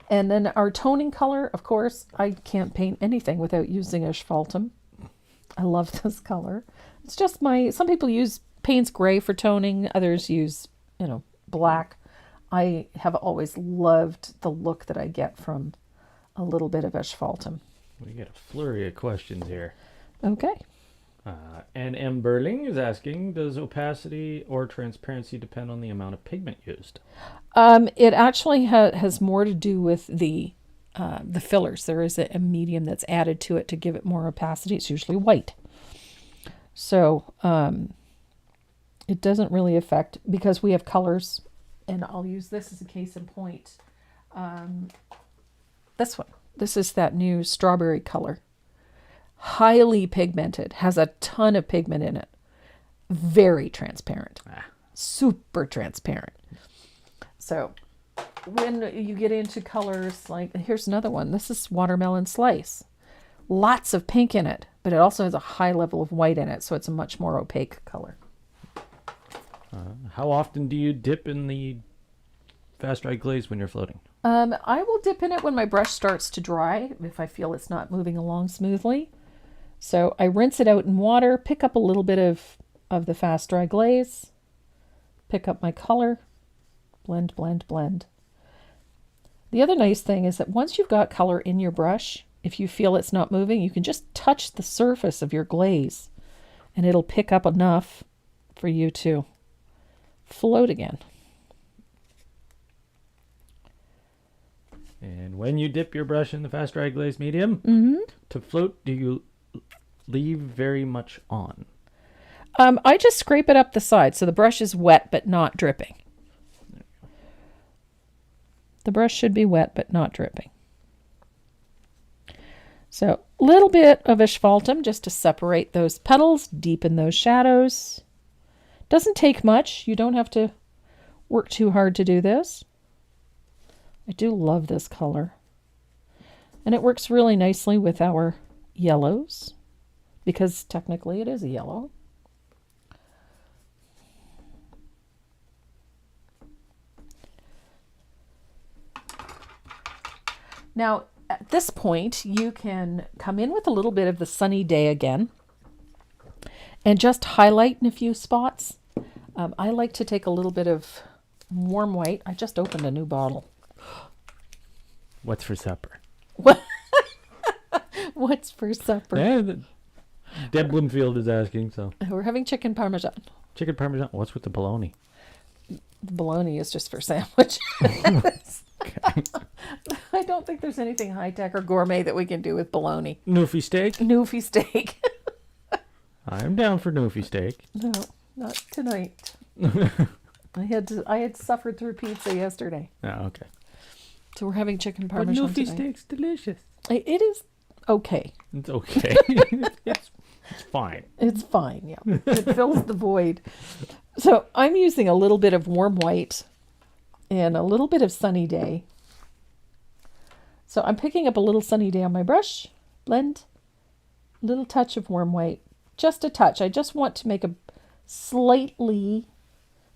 And then our toning color, of course, I can't paint anything without using asphaltum. I love this color. It's just some people use Payne's Gray for toning. Others use, black. I have always loved the look that I get from a little bit of asphaltum. We get a flurry of questions here. Okay. And M. Burling is asking, does opacity or transparency depend on the amount of pigment used? It actually has more to do with the fillers. There is a medium that's added to it to give it more opacity. It's usually white. So it doesn't really affect, because we have colors and I'll use this as a case in point. This one. This is that new strawberry color. Highly pigmented. Has a ton of pigment in it. Very transparent. Super transparent. So when you get into colors like, here's another one. This is Watermelon Slice. Lots of pink in it, but it also has a high level of white in it, so it's a much more opaque color. How often do you dip in the fast dry glaze when you're floating? I will dip in it when my brush starts to dry, if I feel it's not moving along smoothly. So I rinse it out in water, pick up a little bit of the fast dry glaze, pick up my color, blend, blend, blend. The other nice thing is that once you've got color in your brush, if you feel it's not moving, you can just touch the surface of your glaze and it'll pick up enough for you to float again. And when you dip your brush in the fast dry glaze medium, to float, do you leave very much on? I just scrape it up the side so the brush is wet but not dripping. The brush should be wet but not dripping. So a little bit of asphaltum just to separate those petals, deepen those shadows. Doesn't take much. You don't have to work too hard to do this. I do love this color. And it works really nicely with our yellows because technically it is a yellow. Now, at this point, you can come in with a little bit of the sunny day again and just highlight in a few spots. I like to take a little bit of warm white. I just opened a new bottle. What's for supper? What's for supper? Yeah, Deb Bloomfield is asking, so. We're having chicken parmesan. Chicken parmesan. What's with the bologna? The bologna is just for sandwiches. Okay. I don't think there's anything high-tech or gourmet that we can do with bologna. Newfie steak? Newfie steak. I'm down for Newfie steak. No, not tonight. I had suffered through pizza yesterday. Oh, okay. So we're having chicken But parmesan Newfie tonight. steak's delicious. It is okay. It's okay. it's fine. It's fine, yeah. It fills the void. So I'm using a little bit of warm white and a little bit of sunny day. So I'm picking up a little sunny day on my brush, blend, little touch of warm white, just a touch. I just want to make a slightly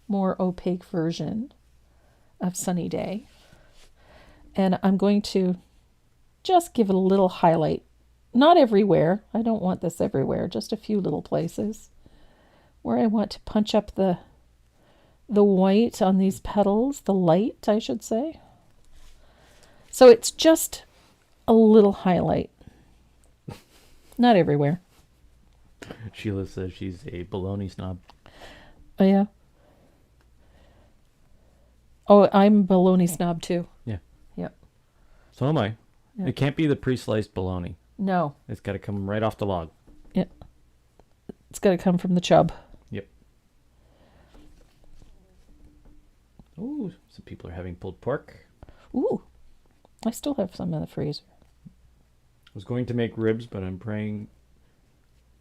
more opaque version of sunny day. And I'm going to just give it a little highlight. Not everywhere. I don't want this everywhere. Just a few little places where I want to punch up the white on these petals, the light, I should say. So it's just a little highlight. Not everywhere. Sheila says she's a bologna snob. Oh, yeah? Oh, I'm bologna snob too. Yeah. Yep. So am I. Yeah. It can't be the pre-sliced bologna. No. It's got to come right off the log. Yeah. It's got to come from the chub. Yep. Ooh, some people are having pulled pork. Ooh. I still have some in the freezer. I was going to make ribs, but I'm praying.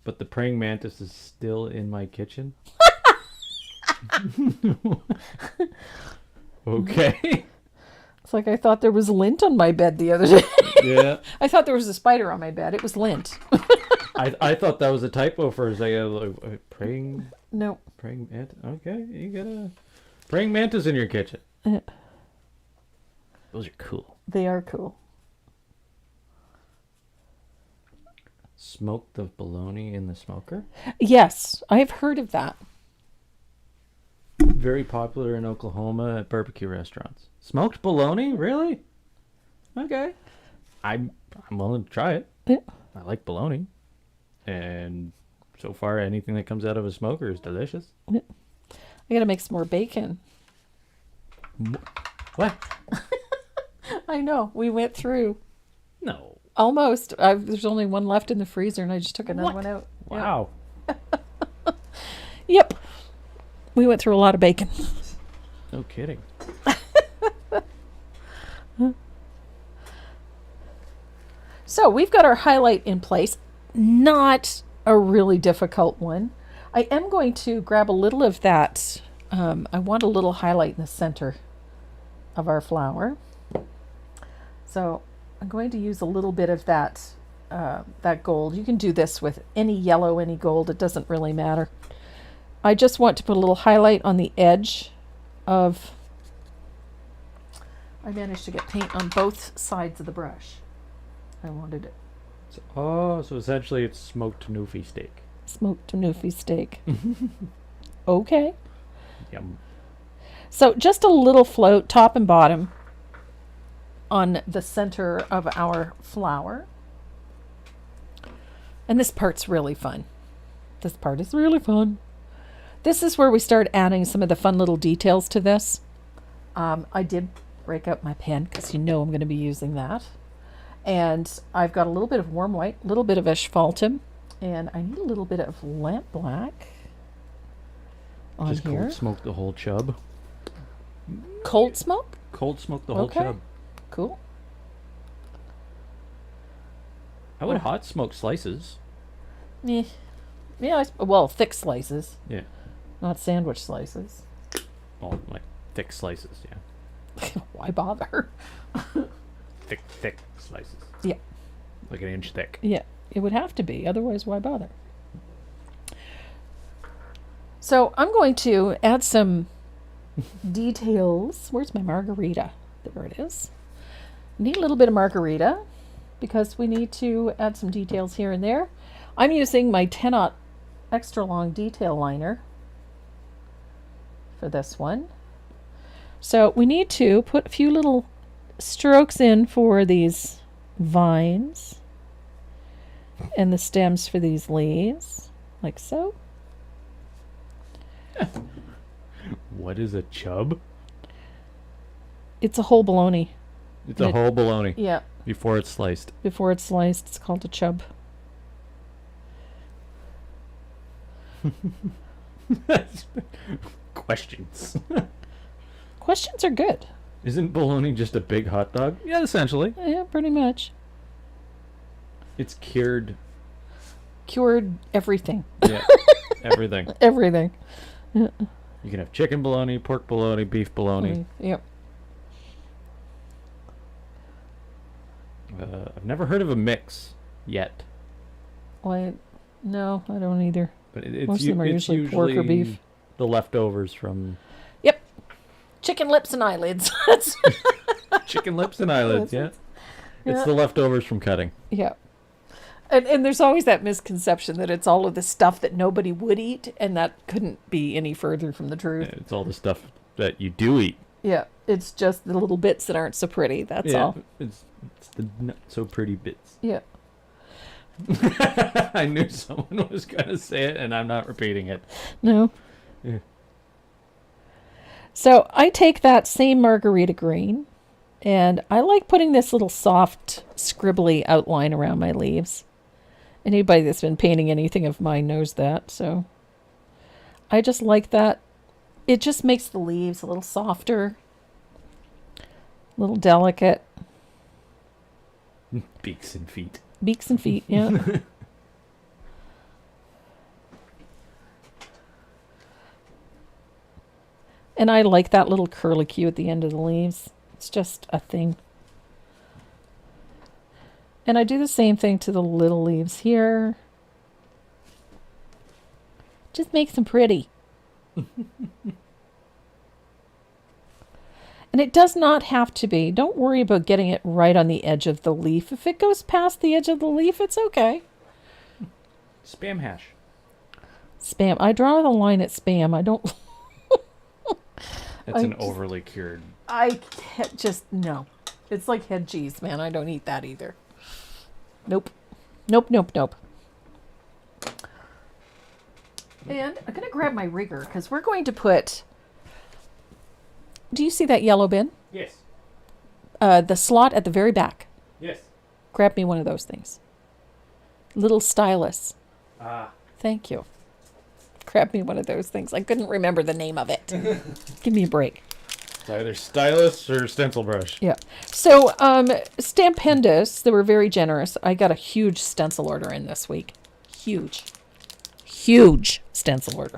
But the praying mantis is still in my kitchen. Okay. It's like I thought there was lint on my bed the other day. Yeah. I thought there was a spider on my bed. It was lint. I thought that was a typo for a second. Praying. No. Praying mantis. Okay, you got a praying mantis in your kitchen. Those are cool. They are cool. Smoke the bologna in the smoker. Yes, I've heard of that. Very popular in Oklahoma at barbecue restaurants. Smoked bologna, really? Okay. I'm willing to try it. Yeah. I like bologna, and so far anything that comes out of a smoker is delicious. Yeah. I gotta make some more bacon. What? I know. We went through. No. Almost. There's only one left in the freezer, and I just took another one out. Wow. Yep. We went through a lot of bacon. No kidding. So we've got our highlight in place. Not a really difficult one. I am going to grab a little of that. I want a little highlight in the center of our flower. So I'm going to use a little bit of that gold. You can do this with any yellow, any gold. It doesn't really matter. I just want to put a little highlight on the edge of... I managed to get paint on both sides of the brush. I wanted it. So essentially it's smoked Newfie steak. Smoked Newfie steak. Okay. Yum. So just a little float, top and bottom, on the center of our flower. And this part's really fun. This part is really fun. This is where we start adding some of the fun little details to this. I did break out my pen because you know I'm going to be using that. And I've got a little bit of warm white, a little bit of asphaltum, and I need a little bit of lamp black on Just here. cold smoke the whole chub. Cold smoke? Cold smoke the whole Okay. chub. Cool. I would hot smoke slices. Yeah, well, thick slices, Yeah. not sandwich slices. Well, like thick slices, yeah. Why bother? Thick slices. Yeah. Like an inch thick. Yeah, it would have to be. Otherwise, why bother? So I'm going to add some details. Where's my margarita? There it is. Need a little bit of margarita because we need to add some details here and there. I'm using my 10-aught extra long detail liner for this one. So we need to put a few little strokes in for these vines and the stems for these leaves, like so. What is a chub? It's a whole bologna. It's a whole bologna. Yeah, Before it's sliced. before it's sliced, it's called a chub. Questions. Questions are good. Isn't bologna just a big hot dog? Yeah, essentially. Yeah, pretty much. It's cured. Cured everything. Yeah, everything. Everything. You can have chicken bologna, pork bologna, beef bologna. Yep. I've never heard of a mix yet. Why? No, I don't either. But it's, Most of them are it's usually pork or beef. The leftovers from Yep. Chicken lips and eyelids. That's chicken lips and eyelids, yeah. Yeah. It's the leftovers from cutting. yeah. And there's always that misconception that it's all of the stuff that nobody would eat, and that couldn't be any further from the truth. It's all the stuff that you do eat. Yeah, it's just the little bits that aren't so pretty. That's all. It's the not so pretty bits. Yeah. I knew someone was going to say it, and I'm not repeating it. No. Yeah. So I take that same margarita green, and I like putting this little soft, scribbly outline around my leaves. Anybody that's been painting anything of mine knows that, so I just like that. It just makes the leaves a little softer, a little delicate. Beaks and feet. Beaks and feet, yeah. And I like that little curlicue at the end of the leaves. It's just a thing. And I do the same thing to the little leaves here. Just makes them pretty. And it does not have to be. Don't worry about getting it right on the edge of the leaf. If it goes past the edge of the leaf, it's okay. Spam hash. Spam. I draw the line at spam. I don't... That's an overly cured. No. It's like head cheese, man. I don't eat that either. Nope. Nope. And I'm going to grab my rigger because we're going to put... Do you see that yellow bin? Yes. The slot at the very back. Yes. Grab me one of those things. Little stylus. Ah. Thank you. Grab me one of those things. I couldn't remember the name of it. Give me a break. It's either stylus or stencil brush. Yeah. So, Stampendous, they were very generous. I got a huge stencil order in this week. Huge stencil order.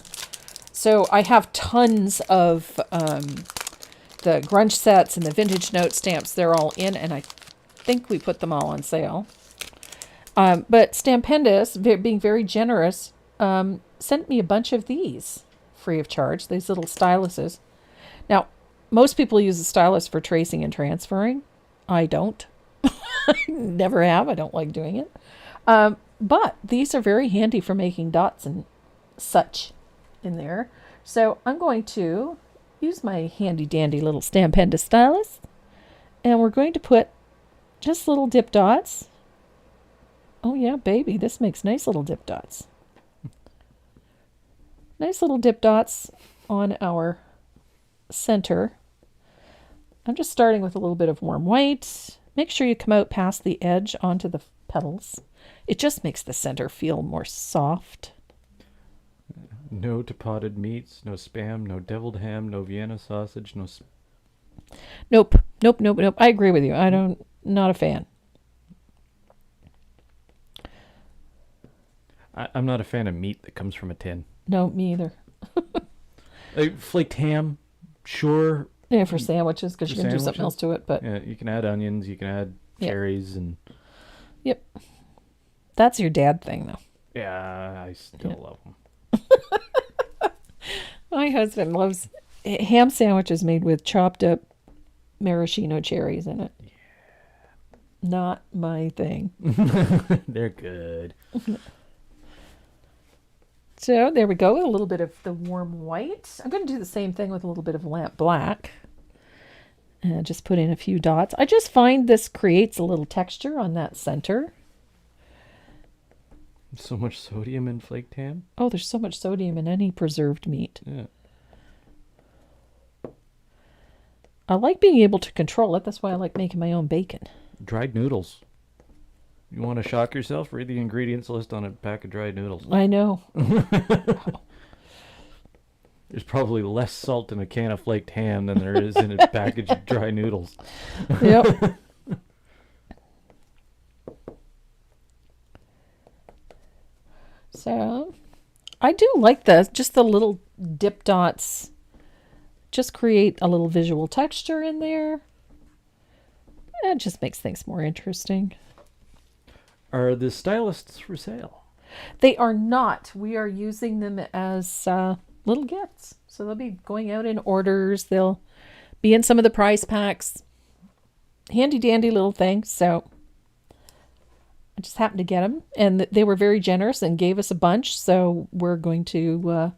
So I have tons of the grunge sets and the vintage note stamps. They're all in, and I think we put them all on sale. But Stampendous, being very generous, sent me a bunch of these free of charge, these little styluses. Now, most people use a stylus for tracing and transferring. I don't. I never have. I don't like doing it. But these are very handy for making dots and such in there. So I'm going to use my handy dandy little Stampendous stylus. And we're going to put just little dip dots. Oh yeah, baby, this makes nice little dip dots. Nice little dip dots on our center. I'm just starting with a little bit of warm white. Make sure you come out past the edge onto the petals. It just makes the center feel more soft. No to potted meats, no Spam, no deviled ham, no Vienna sausage, no... Nope. I agree with you. Not a fan. I'm not a fan of meat that comes from a tin. No, me either. Like flaked ham, sure. Yeah, for sandwiches, because you can do something else to it. But yeah, you can add onions, you can add cherries, and... Yep. That's your dad thing, though. Yeah, I still love them. My husband loves ham sandwiches made with chopped up maraschino cherries in it. Yeah. Not my thing. They're good. So there we go, with a little bit of the warm white. I'm going to do the same thing with a little bit of lamp black. And just put in a few dots. I just find this creates a little texture on that center. So much sodium in flaked ham. Oh, there's so much sodium in any preserved meat. Yeah. I like being able to control it. That's why I like making my own bacon. Dried noodles. You want to shock yourself? Read the ingredients list on a pack of dried noodles. I know. There's probably less salt in a can of flaked ham than there is in a package of dry noodles. Yep. So, I do like just the little dip dots. Just create a little visual texture in there. It just makes things more interesting. Are the stylists for sale? They are not. We are using them as little gifts. So they'll be going out in orders. They'll be in some of the prize packs. Handy dandy little things. So I just happened to get them. And they were very generous and gave us a bunch. So we're going to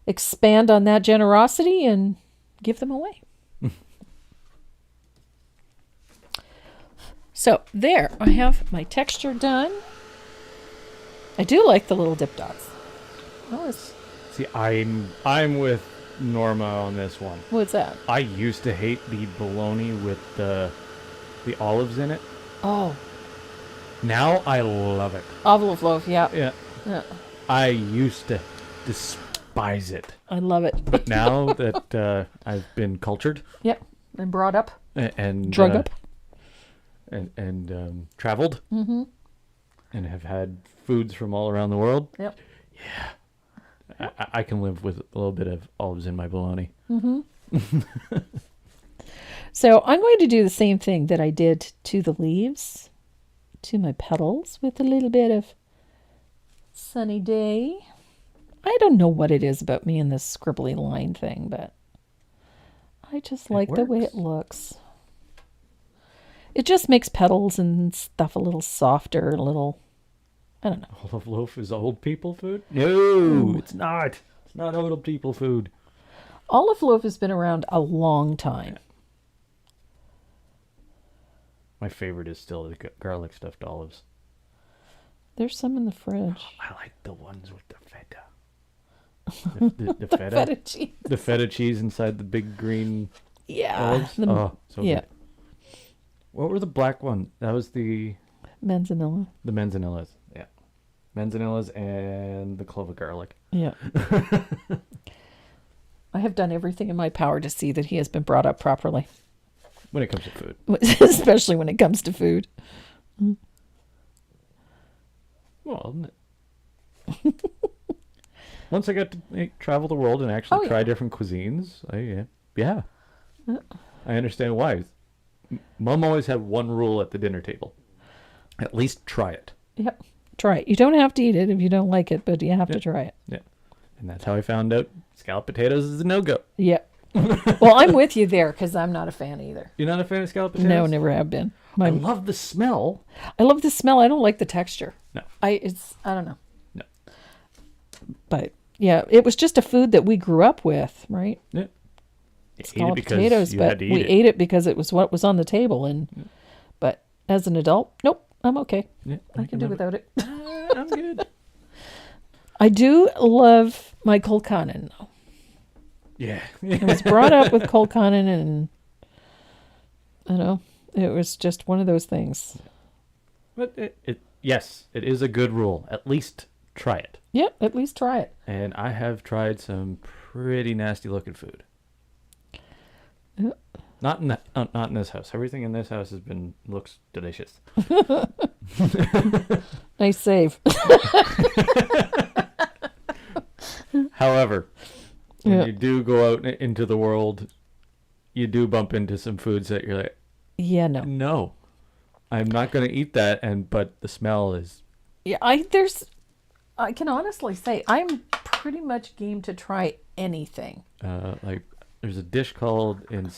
expand on that generosity and give them away. So there, I have my texture done. I do like the little dip dots. See, I'm with Norma on this one. What's that? I used to hate the bologna with the olives in it. Oh. Now I love it. Olive loaf, yeah. Yeah. I used to despise it. I love it. But now that I've been cultured. Yep. And brought up. And drug up. And traveled. Mm-hmm. And have had foods from all around the world. Yep. Yeah. I can live with a little bit of olives in my bologna. Mm-hmm. So I'm going to do the same thing that I did to the leaves, to my petals, with a little bit of sunny day. I don't know what it is about me and this scribbly line thing, but I just like the way it looks. It just makes petals and stuff a little softer, a little, I don't know. Olive loaf is old people food? No, it's not. It's not old people food. Olive loaf has been around a long time. My favorite is still the garlic stuffed olives. There's some in the fridge. I like the ones with the feta. The feta? Feta cheese. The feta cheese inside the big green olives. So yeah. good. What were the black ones? That was the Manzanilla. The manzanillas. Yeah. Manzanillas and the clove of garlic. Yeah. I have done everything in my power to see that he has been brought up properly, When it comes to food. especially when it comes to food. Well, once I got to travel the world and actually try different cuisines, yeah. I understand why. Mom always had one rule at the dinner table. At least try it. Yep. Try it. You don't have to eat it if you don't like it, but you have to try it. Yeah. And that's how I found out scalloped potatoes is a no-go. Yeah. Well, I'm with you there because I'm not a fan either. You're not a fan of scalloped potatoes? No, never have been. I love the smell. I love the smell. I don't like the texture. No. I don't know. No. But yeah, it was just a food that we grew up with, right? Yeah. Scalloped potatoes, but we ate it because it was what was on the table. And but as an adult, nope, I'm okay. Yeah, I can do without it. I'm good. I do love my kolkanen, though. Yeah. I was brought up with kolkanen, and I don't know, it was just one of those things. But yes, it is a good rule. At least try it. Yep, at least try it. And I have tried some pretty nasty looking food. Yep. Not in this house. Everything in this house looks delicious. Nice save. However, when you do go out into the world, you do bump into some foods that you're like, yeah, no, I'm not going to eat that. But the smell is. Yeah, I can honestly say I'm pretty much game to try anything. Like there's a dish called in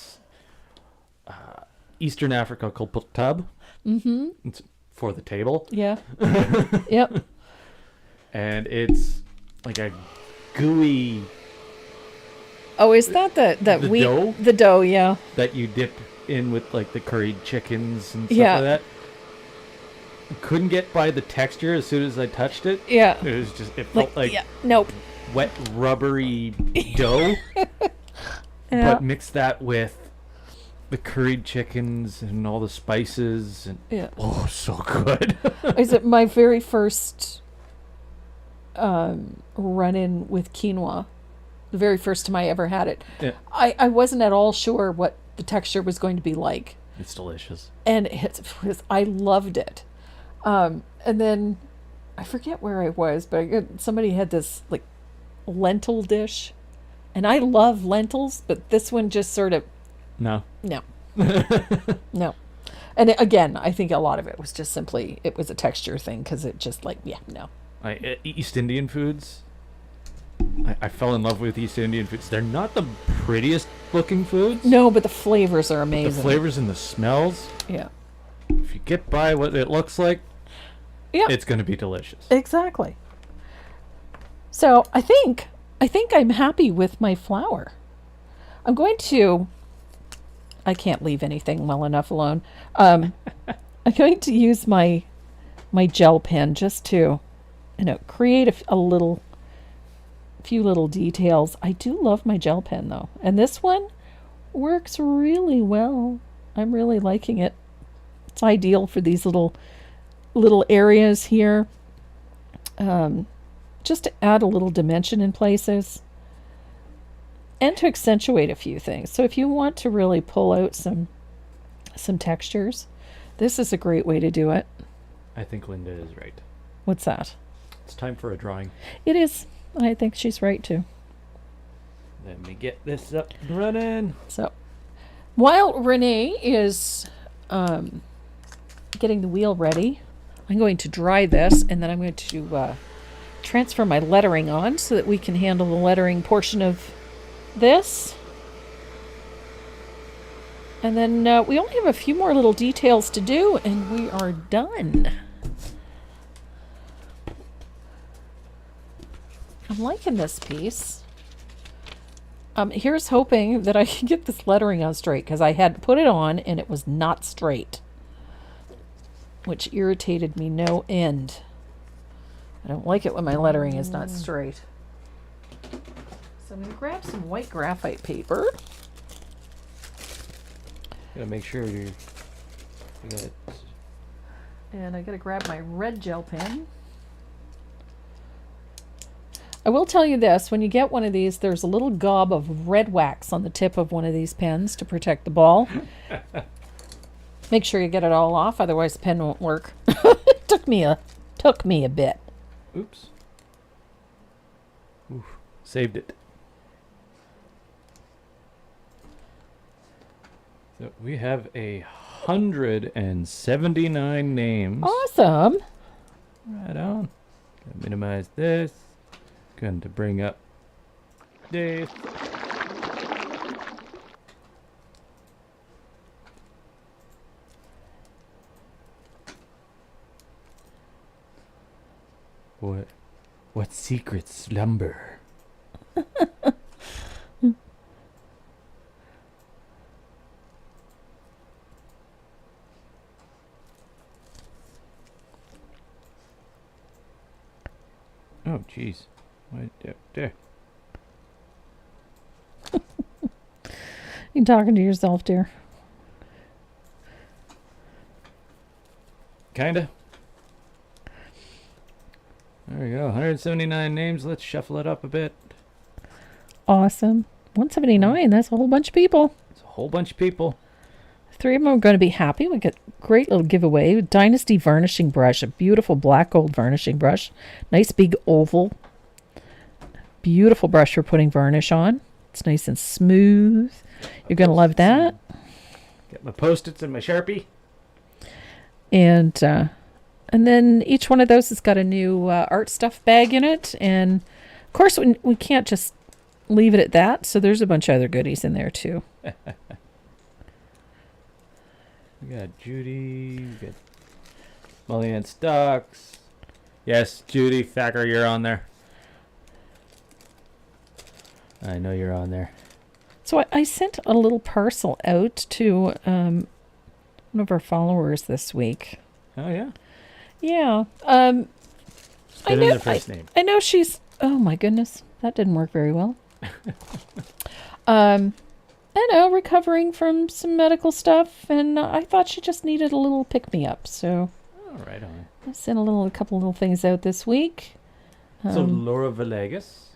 Eastern Africa called putab. Mm-hmm. It's for the table. Yeah. Yep. And it's like a gooey. Oh, is that the wheat dough? The dough, yeah. That you dip in with like the curried chickens and stuff like that. Couldn't get by the texture as soon as I touched it. Yeah. It felt like nope. Wet rubbery dough. But mix that with the curried chickens and all the spices and oh, so good. Is it my very first run-in with quinoa? The very first time I ever had it. Yeah. I wasn't at all sure what the texture was going to be like. It's delicious. And I loved it. And then I forget where I was, but somebody had this like lentil dish. And I love lentils, but this one just sort of... No. No. And again, I think a lot of it was just simply, it was a texture thing because it just like, no. East Indian foods. I fell in love with East Indian foods. They're not the prettiest looking foods. No, but the flavors are amazing. The flavors and the smells. Yeah. If you get by what it looks like, it's going to be delicious. Exactly. So I think I'm happy with my flour. I'm going to... I can't leave anything well enough alone. I'm going to use my gel pen just to, create a few little details. I do love my gel pen though, and this one works really well. I'm really liking it. It's ideal for these little areas here. Just to add a little dimension in places. And to accentuate a few things. So if you want to really pull out some textures, this is a great way to do it. I think Linda is right. What's that? It's time for a drawing. It is. I think she's right too. Let me get this up and running. So while Renee is getting the wheel ready, I'm going to dry this and then I'm going to transfer my lettering on so that we can handle the lettering portion of this. And then we only have a few more little details to do and we are done. I'm liking this piece. Here's hoping that I can get this lettering on straight because I had put it on and it was not straight, which irritated me no end. I don't like it when my lettering is not straight. So I'm going to grab some white graphite paper. Gotta make sure you got it. And I got to grab my red gel pen. I will tell you this, when you get one of these, there's a little gob of red wax on the tip of one of these pens to protect the ball. Make sure you get it all off, otherwise the pen won't work. It took me a bit. Oops. Oof. Saved it. So we have 179 names. Awesome. Right on. Gonna minimize this. Going to bring up this. What secrets slumber? Oh, jeez. Right there. You're talking to yourself, dear. Kinda. There we go. 179 names. Let's shuffle it up a bit. Awesome. 179. That's a whole bunch of people. It's a whole bunch of people. 3 of them are going to be happy. We got a great little giveaway. Dynasty varnishing brush. A beautiful black gold varnishing brush. Nice big oval. Beautiful brush for putting varnish on. It's nice and smooth. You're going to love that. Get my Post-its and my Sharpie. And then each one of those has got a new art stuff bag in it. And, of course, we can't just leave it at that. So there's a bunch of other goodies in there, too. We got Judy. We got Molly Ann Stocks. Yes, Judy Thacker, you're on there. I know you're on there. So I sent a little parcel out to one of our followers this week. Oh, yeah? Yeah. Spit in their first name. I know she's... Oh, my goodness. That didn't work very well. I know, recovering from some medical stuff, and I thought she just needed a little pick-me-up, so... Oh, right on. I sent a couple little things out this week. So Laura Villegas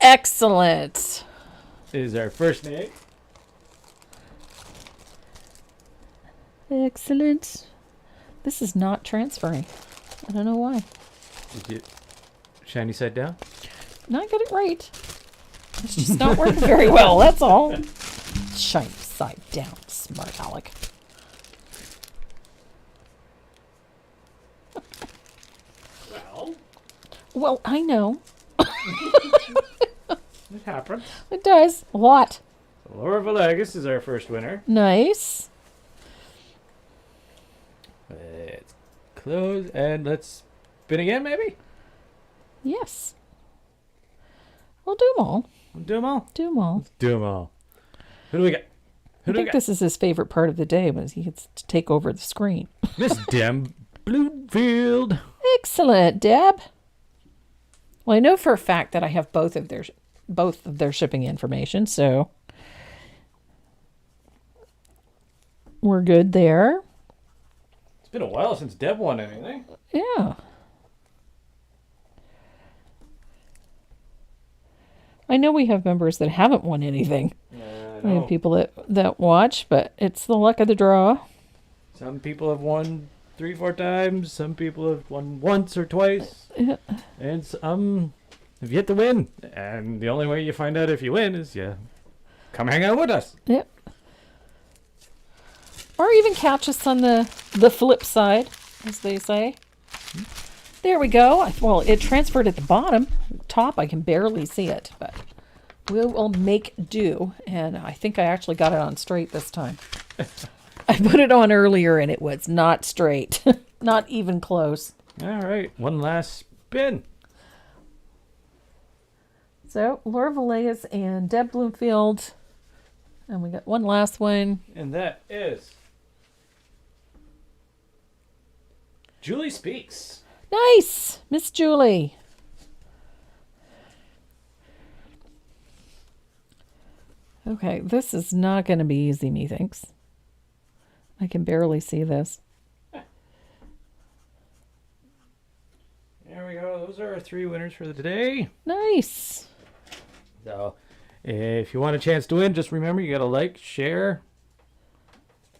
Excellent. is our first name. Excellent. This is not transferring. I don't know why. Did you shiny side down? No, I got it right. It's just not working very well, that's all. Shiny side down, smart Alec. Well, I know. It happens. It does. What? Laura Villegas is our first winner. Nice. Let's close and let's spin again, maybe? Yes. We'll do them all. Do them all? Do them all. Let's do them all. Who do we got? I think this is his favorite part of the day, when he gets to take over the screen. Miss Dem Bloomfield. Excellent, Deb. Well, I know for a fact that I have both of their shipping information, so we're good there. It's been a while since Deb won anything. Yeah. I know we have members that haven't won anything. We have people that watch, but it's the luck of the draw. Some people have won 3-4 times. Some people have won once or twice. Yeah. And some have yet to win. And the only way you find out if you win is you come hang out with us. Yep. Or even catch us on the flip side, as they say. There we go. Well, it transferred at the bottom. Top, I can barely see it, but we will make do. And I think I actually got it on straight this time. I put it on earlier and it was not straight. Not even close. All right. One last spin. So, Laura Villegas and Deb Bloomfield. And we got one last one. And that is Julie Speaks. Nice! Miss Julie. Okay, this is not going to be easy, methinks. I can barely see this. There we go. Those those are our 3 winners for the day. Nice. So, if you want a chance to win, just remember you got to like, share.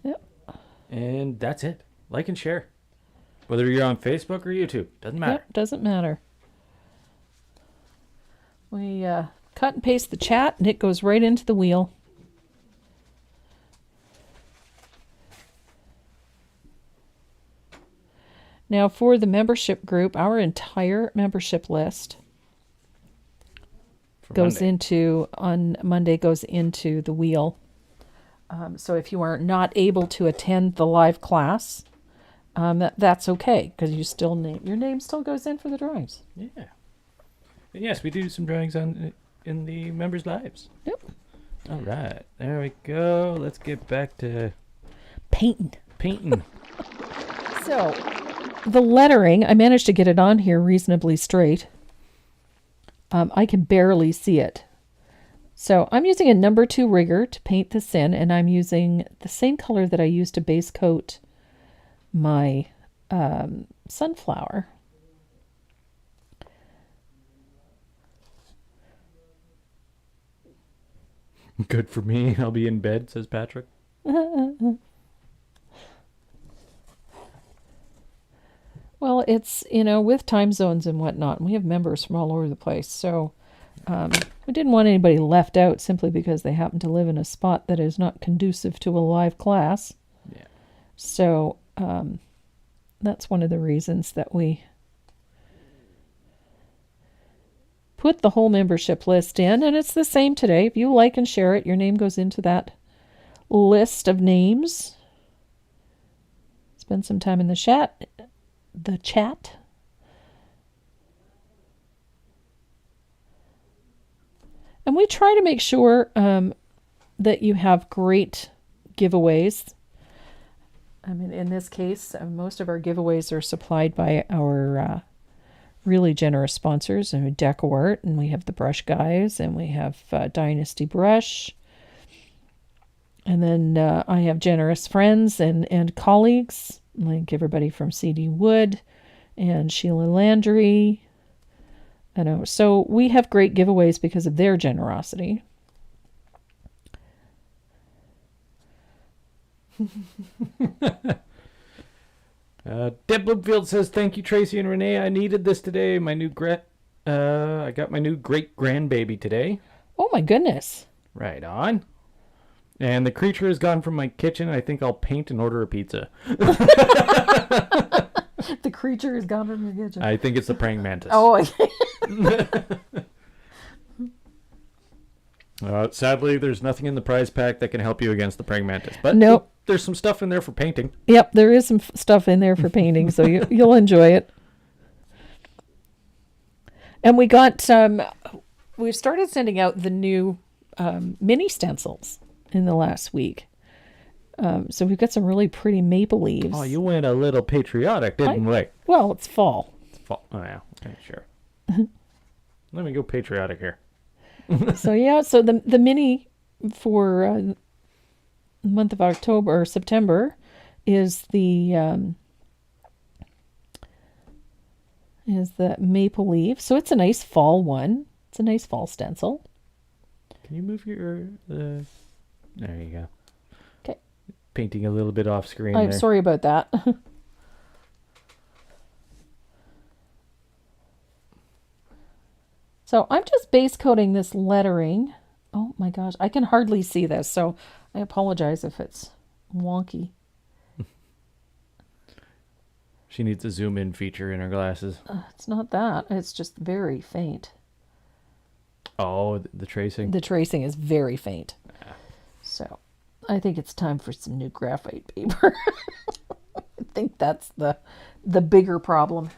Yep. And that's it. Like and share. Whether you're on Facebook or YouTube. Doesn't matter. Yep, doesn't matter. We cut and paste the chat, and it goes right into the wheel. Now, for the membership group, our entire membership list goes into, on Monday, goes into the wheel. So if you are not able to attend the live class, that's okay, because you still your name still goes in for the drawings. Yeah. And yes, we do some drawings in the members' lives. Yep. All right. There we go. Let's get back to Painting. So, the lettering, I managed to get it on here reasonably straight. I can barely see it. So I'm using a number 2 rigger to paint this in, and I'm using the same color that I used to base coat my sunflower. good for me. I'll be in bed, says Patrick. Well, it's, with time zones and whatnot, and we have members from all over the place. So we didn't want anybody left out simply because they happen to live in a spot that is not conducive to a live class. Yeah. So that's one of the reasons that we put the whole membership list in. And it's the same today. If you like and share it, your name goes into that list of names. Spend some time in the chat. And we try to make sure that you have great giveaways. I mean, in this case, most of our giveaways are supplied by our really generous sponsors, and Decor, and we have the Brush Guys, and we have Dynasty Brush. And then I have generous friends and colleagues, like everybody from CD Wood and Sheila Landry. So we have great giveaways because of their generosity. Deb Bloomfield says, "Thank you, Tracy and Renee. I needed this today. I got my new great grandbaby today." Oh my goodness! Right on. And the creature has gone from my kitchen. I think I'll paint and order a pizza. The creature has gone from your kitchen. I think it's the praying mantis. Oh, okay. Sadly, there's nothing in the prize pack that can help you against the praying mantis. But nope. There's some stuff in there for painting. Yep, there is some stuff in there for painting, so you'll enjoy it. And we got we've started sending out the new mini stencils in the last week. So we've got some really pretty maple leaves. Oh, you went a little patriotic, didn't we? Well, it's fall. It's fall. Oh, yeah. Okay, sure. Let me go patriotic here. So the mini for the month of October or September is the maple leaf. So it's a nice fall one. It's a nice fall stencil. Can you move your there you go. Okay. Painting a little bit off screen. I'm sorry about that. So I'm just base coating this lettering. Oh my gosh, I can hardly see this, so I apologize if it's wonky. She needs a zoom in feature in her glasses. It's not that. It's just very faint. Oh, the tracing? The tracing is very faint. Yeah. So I think it's time for some new graphite paper. I think that's the bigger problem.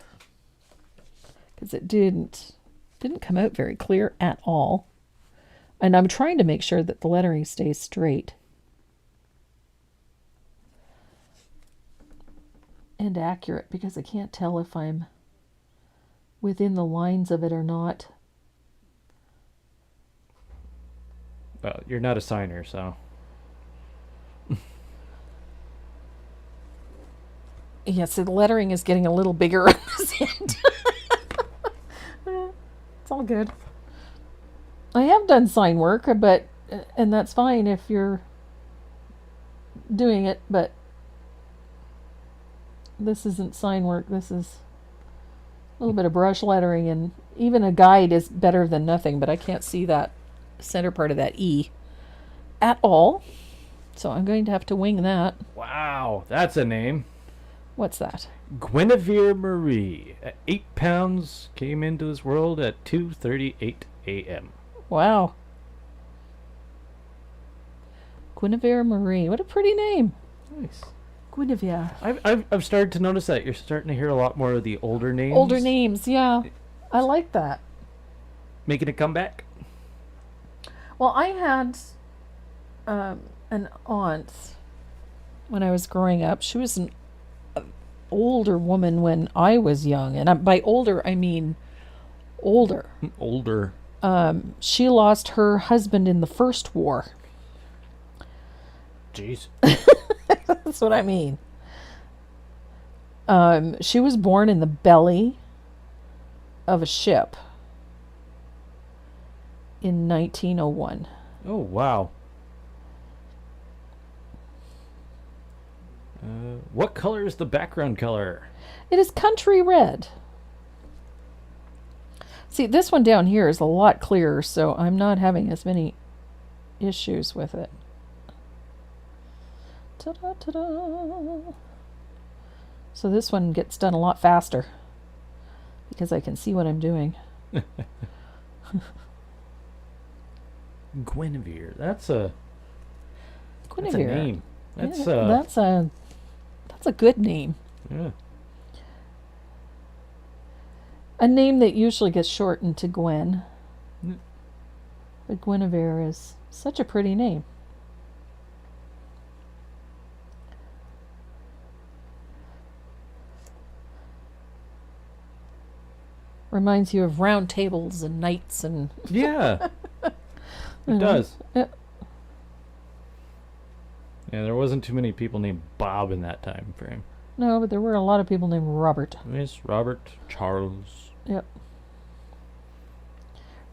Because it didn't come out very clear at all. And I'm trying to make sure that the lettering stays straight and accurate, because I can't tell if I'm within the lines of it or not. Well, you're not a signer, so. Yeah, so the lettering is getting a little bigger on this end. It's all good. I have done sign work, and that's fine if you're doing it, but this isn't sign work. This is a little bit of brush lettering, and even a guide is better than nothing, but I can't see that center part of that E at all. So I'm going to have to wing that. Wow, that's a name. What's that? Guinevere Marie, at 8 pounds, came into this world at 2:38 a.m. Wow. Guinevere Marie. What a pretty name. Nice. Guinevere. I've started to notice that you're starting to hear a lot more of the older names. Older names, yeah. I like that. Making a comeback. Well, I had an aunt when I was growing up. She was an older woman when I was young, and by older I mean older. Older. She lost her husband in the First War. Jeez. That's what I mean. She was born in the belly of a ship in 1901. Oh, wow. What color is the background color? It is country red. See, this one down here is a lot clearer, so I'm not having as many issues with it. Ta-da, ta-da. So this one gets done a lot faster because I can see what I'm doing. Guinevere. That's a Guinevere. That's a name. That's a good name. Yeah. A name that usually gets shortened to Gwen. Mm. But Guinevere is such a pretty name. Reminds you of round tables and knights and... Yeah. It does. Yeah. Yeah, there wasn't too many people named Bob in that time frame. No, but there were a lot of people named Robert. Yes, Robert, Charles. Yep.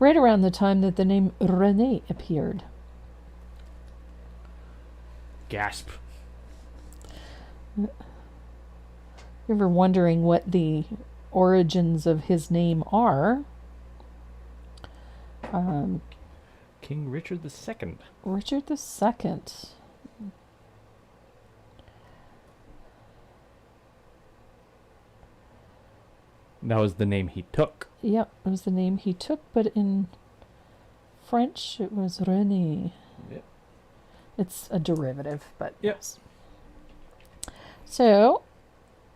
Right around the time that the name René appeared. Gasp. You're ever wondering what the origins of his name are? King Richard II. Richard II. That was the name he took. Yep, it was the name he took, but in French it was René. Yep. It's a derivative, but yes. So,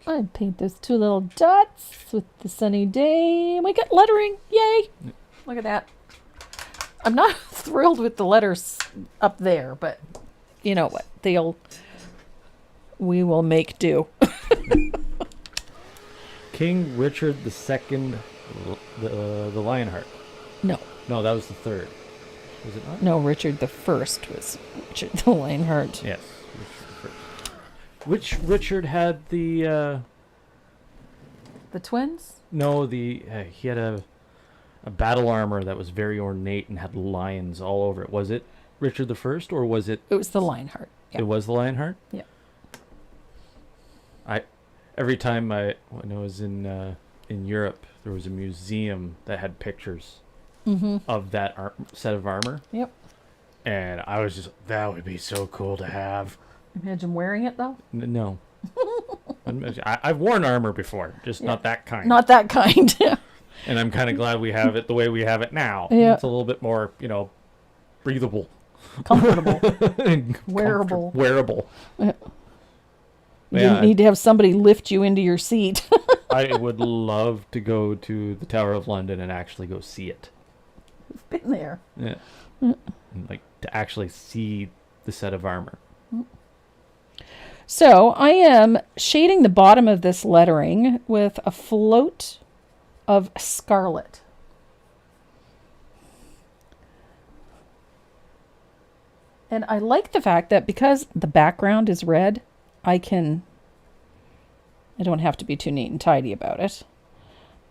I paint those two little dots with the sunny day. We got lettering. Yay! Yep. Look at that. I'm not thrilled with the letters up there, but you know what? We will make do. King Richard II, the Lionheart. No. No, that was the third. Was it not? No, Richard the First was Richard the Lionheart. Yes, Richard the First. Which Richard had the... The twins? No, he had a battle armor that was very ornate and had lions all over it. Was it Richard the First, or was it... It was the Lionheart. Yeah. It was the Lionheart? Yeah. Every time when I was in Europe, there was a museum that had pictures of that set of armor. Yep. And I was just, that would be so cool to have. Imagine wearing it, though? No. I've worn armor before, just not that kind. Not that kind. And I'm kind of glad we have it the way we have it now. Yeah. It's a little bit more, breathable. Comfortable. And Wearable. Wearable. Yeah. You didn't need to have somebody lift you into your seat. I would love to go to the Tower of London and actually go see it. You've been there. Yeah. And, to actually see the set of armor. So I am shading the bottom of this lettering with a float of scarlet. And I like the fact that because the background is red, I don't have to be too neat and tidy about it.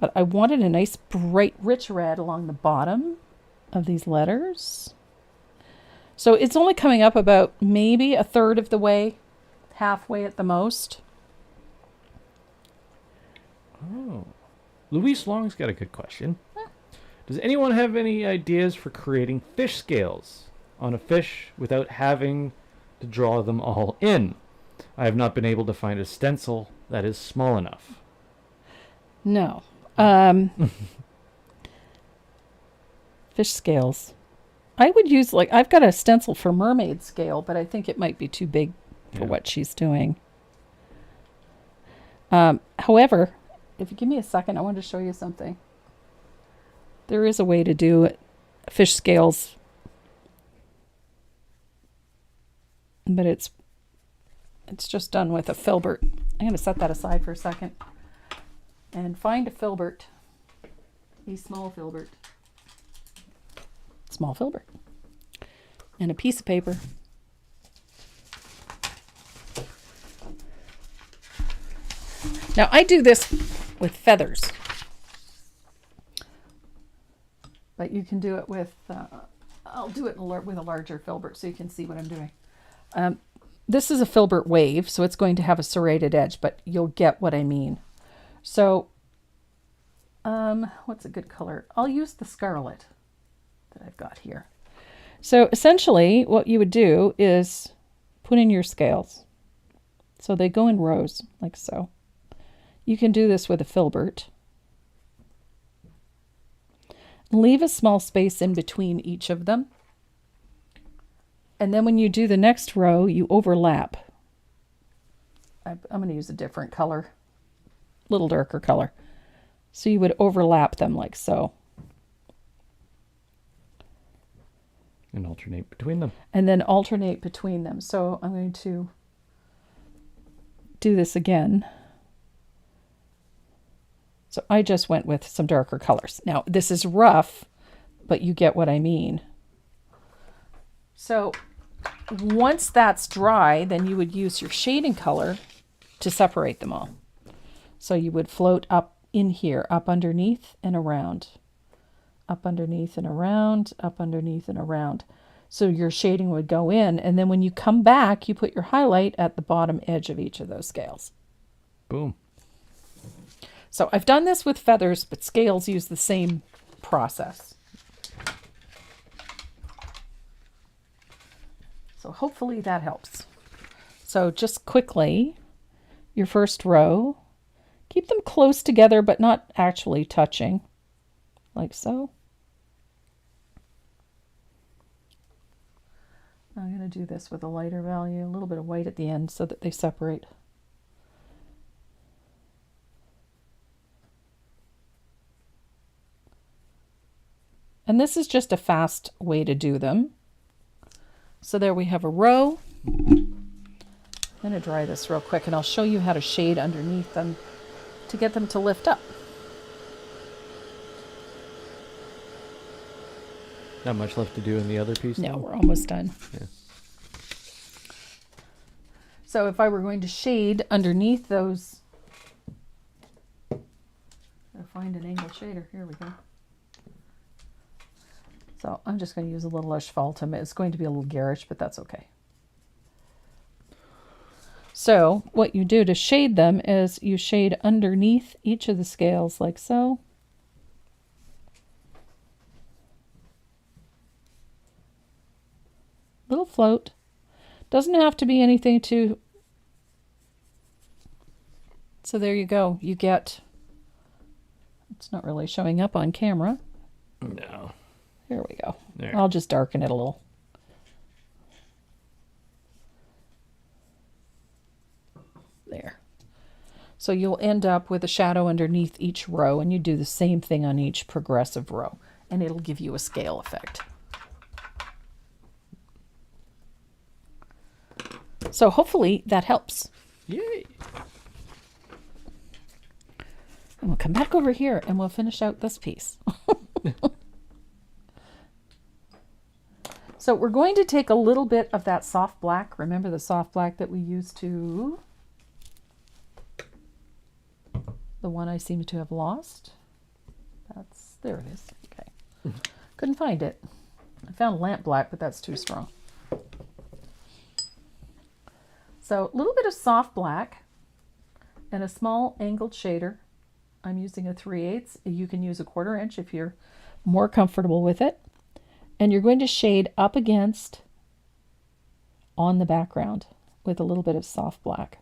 But I wanted a nice bright rich red along the bottom of these letters. So it's only coming up about maybe a third of the way, halfway at the most. Oh. Luis Long's got a good question. Does anyone have any ideas for creating fish scales on a fish without having to draw them all in? I have not been able to find a stencil that is small enough. No. Fish scales. I would use, like, I've got a stencil for mermaid scale, but I think it might be too big for what she's doing. However, if you give me a second, I want to show you something. There is a way to do it, fish scales, but it's just done with a filbert. I'm going to set that aside for a second and find a filbert, a small filbert, and a piece of paper. Now I do this with feathers, but you can do it with, I'll do it with a larger filbert so you can see what I'm doing. This is a filbert wave, so it's going to have a serrated edge, but you'll get what I mean. So, what's a good color? I'll use the scarlet that I've got here. So essentially what you would do is put in your scales. So they go in rows, like so. You can do this with a filbert. Leave a small space in between each of them. And then when you do the next row, you overlap. I'm going to use a different color, a little darker color. So you would overlap them like so. And alternate between them. And then alternate between them. So I'm going to do this again. So I just went with some darker colors. Now this is rough, but you get what I mean. So once that's dry, then you would use your shading color to separate them all. So you would float up in here, up underneath and around, up underneath and around, up underneath and around. So your shading would go in, and then when you come back, you put your highlight at the bottom edge of each of those scales. Boom. So I've done this with feathers, but scales use the same process. So hopefully that helps. So just quickly, your first row, keep them close together, but not actually touching, like so. I'm going to do this with a lighter value, a little bit of white at the end so that they separate. And this is just a fast way to do them. So there we have a row. I'm going to dry this real quick and I'll show you how to shade underneath them to get them to lift up. Not much left to do in the other piece? No, we're almost done. Yeah. So if I were going to shade underneath those, I'll find an angle shader. Here we go. So I'm just going to use a little asphaltum. It's going to be a little garish, but that's okay. So what you do to shade them is you shade underneath each of the scales like so. Little float. Doesn't have to be anything too. So there you go. You get, it's not really showing up on camera. No. There we go. There. I'll just darken it a little. There. So you'll end up with a shadow underneath each row, and you do the same thing on each progressive row, and it'll give you a scale effect. So hopefully that helps. Yay! And we'll come back over here and we'll finish out this piece. So we're going to take a little bit of that soft black. Remember the soft black that we used to, the one I seem to have lost. There it is. Okay. Couldn't find it. I found lamp black, but that's too strong. So a little bit of soft black and a small angled shader. I'm using a 3/8. You can use a 1/4 inch if you're more comfortable with it. And you're going to shade up against on the background with a little bit of soft black.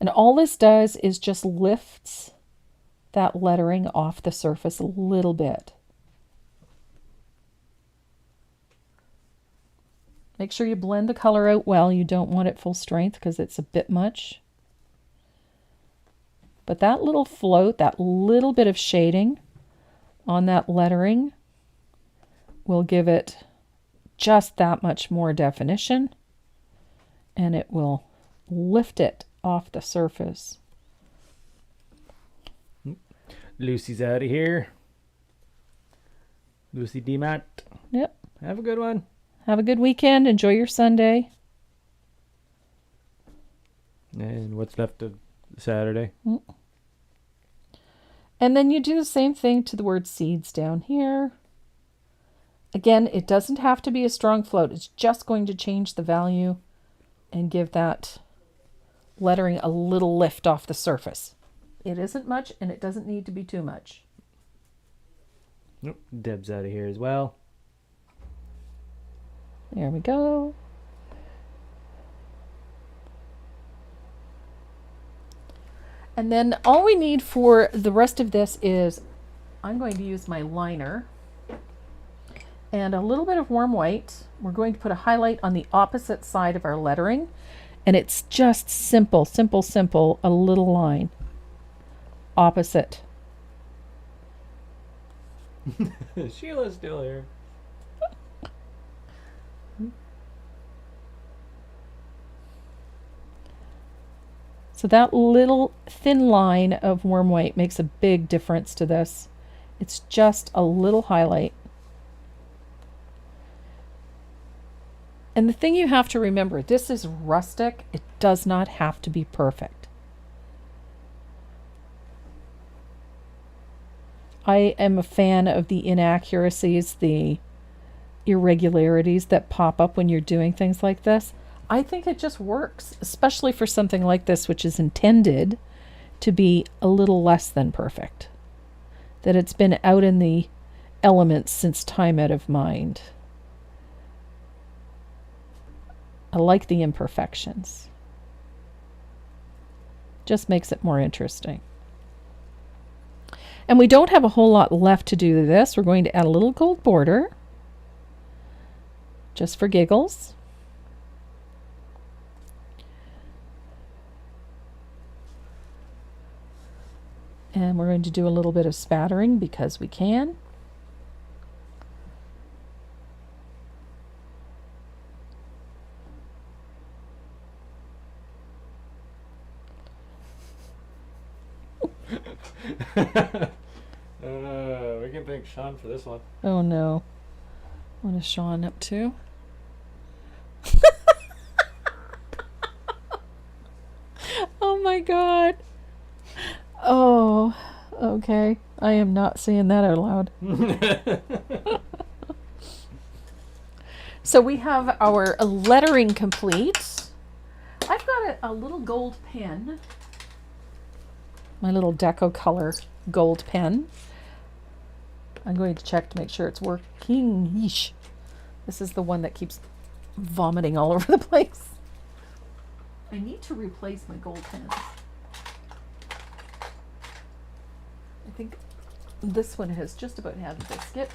And all this does is just lifts that lettering off the surface a little bit. Make sure you blend the color out well. You don't want it full strength because it's a bit much. But that little float, that little bit of shading on that lettering will give it just that much more definition, and it will lift it off the surface. Lucy's out of here. Lucy DMAT. Yep. Have a good one. Have a good weekend. Enjoy your Sunday. And what's left of Saturday? And then you do the same thing to the word seeds down here. Again, it doesn't have to be a strong float. It's just going to change the value and give that lettering a little lift off the surface. It isn't much, and it doesn't need to be too much. Nope. Deb's out of here as well. There we go. And then all we need for the rest of this is, I'm going to use my liner and a little bit of warm white. We're going to put a highlight on the opposite side of our lettering. And it's just simple, simple, simple, a little line. Opposite. Sheila's still here. So that little thin line of warm white makes a big difference to this. It's just a little highlight. And the thing you have to remember, this is rustic. It does not have to be perfect. I am a fan of the inaccuracies, the irregularities that pop up when you're doing things like this. I think it just works, especially for something like this, which is intended to be a little less than perfect. That it's been out in the elements since time out of mind. I like the imperfections. Just makes it more interesting. And we don't have a whole lot left to do to this. We're going to add a little gold border, just for giggles. And we're going to do a little bit of spattering because we can. We can thank Sean for this one. Oh no. What is Sean up to? Oh my God. Oh, okay. I am not saying that out loud. So we have our lettering complete. I've got a little gold pen. My little Deco Color gold pen. I'm going to check to make sure it's working. Yeesh. This is the one that keeps vomiting all over the place. I need to replace my gold pens. I think this one has just about had a biscuit.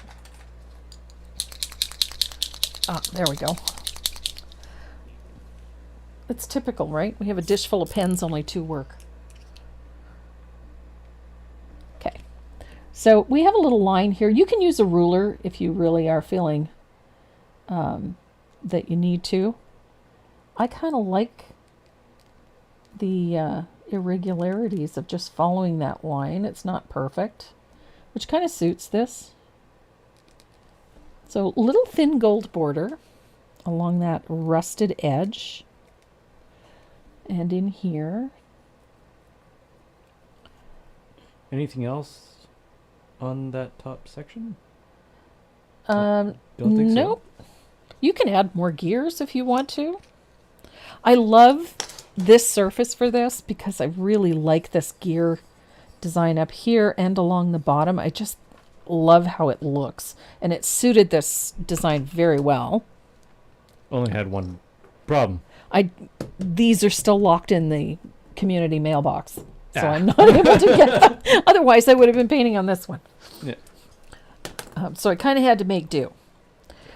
Ah, there we go. It's typical, right? We have a dish full of pens, only 2 work. Okay. So we have a little line here. You can use a ruler if you really are feeling that you need to. I kind of like the irregularities of just following that line. It's not perfect, which kind of suits this. So little thin gold border along that rusted edge and in here. Anything else on that top section? Don't think so. nope. You can add more gears if you want to. I love this surface for this because I really like this gear design up here and along the bottom. I just love how it looks, and it suited this design very well. Only had one problem. These are still locked in the community mailbox, so I'm not able to get them. Otherwise I would have been painting on this one. Yeah. So I kind of had to make do.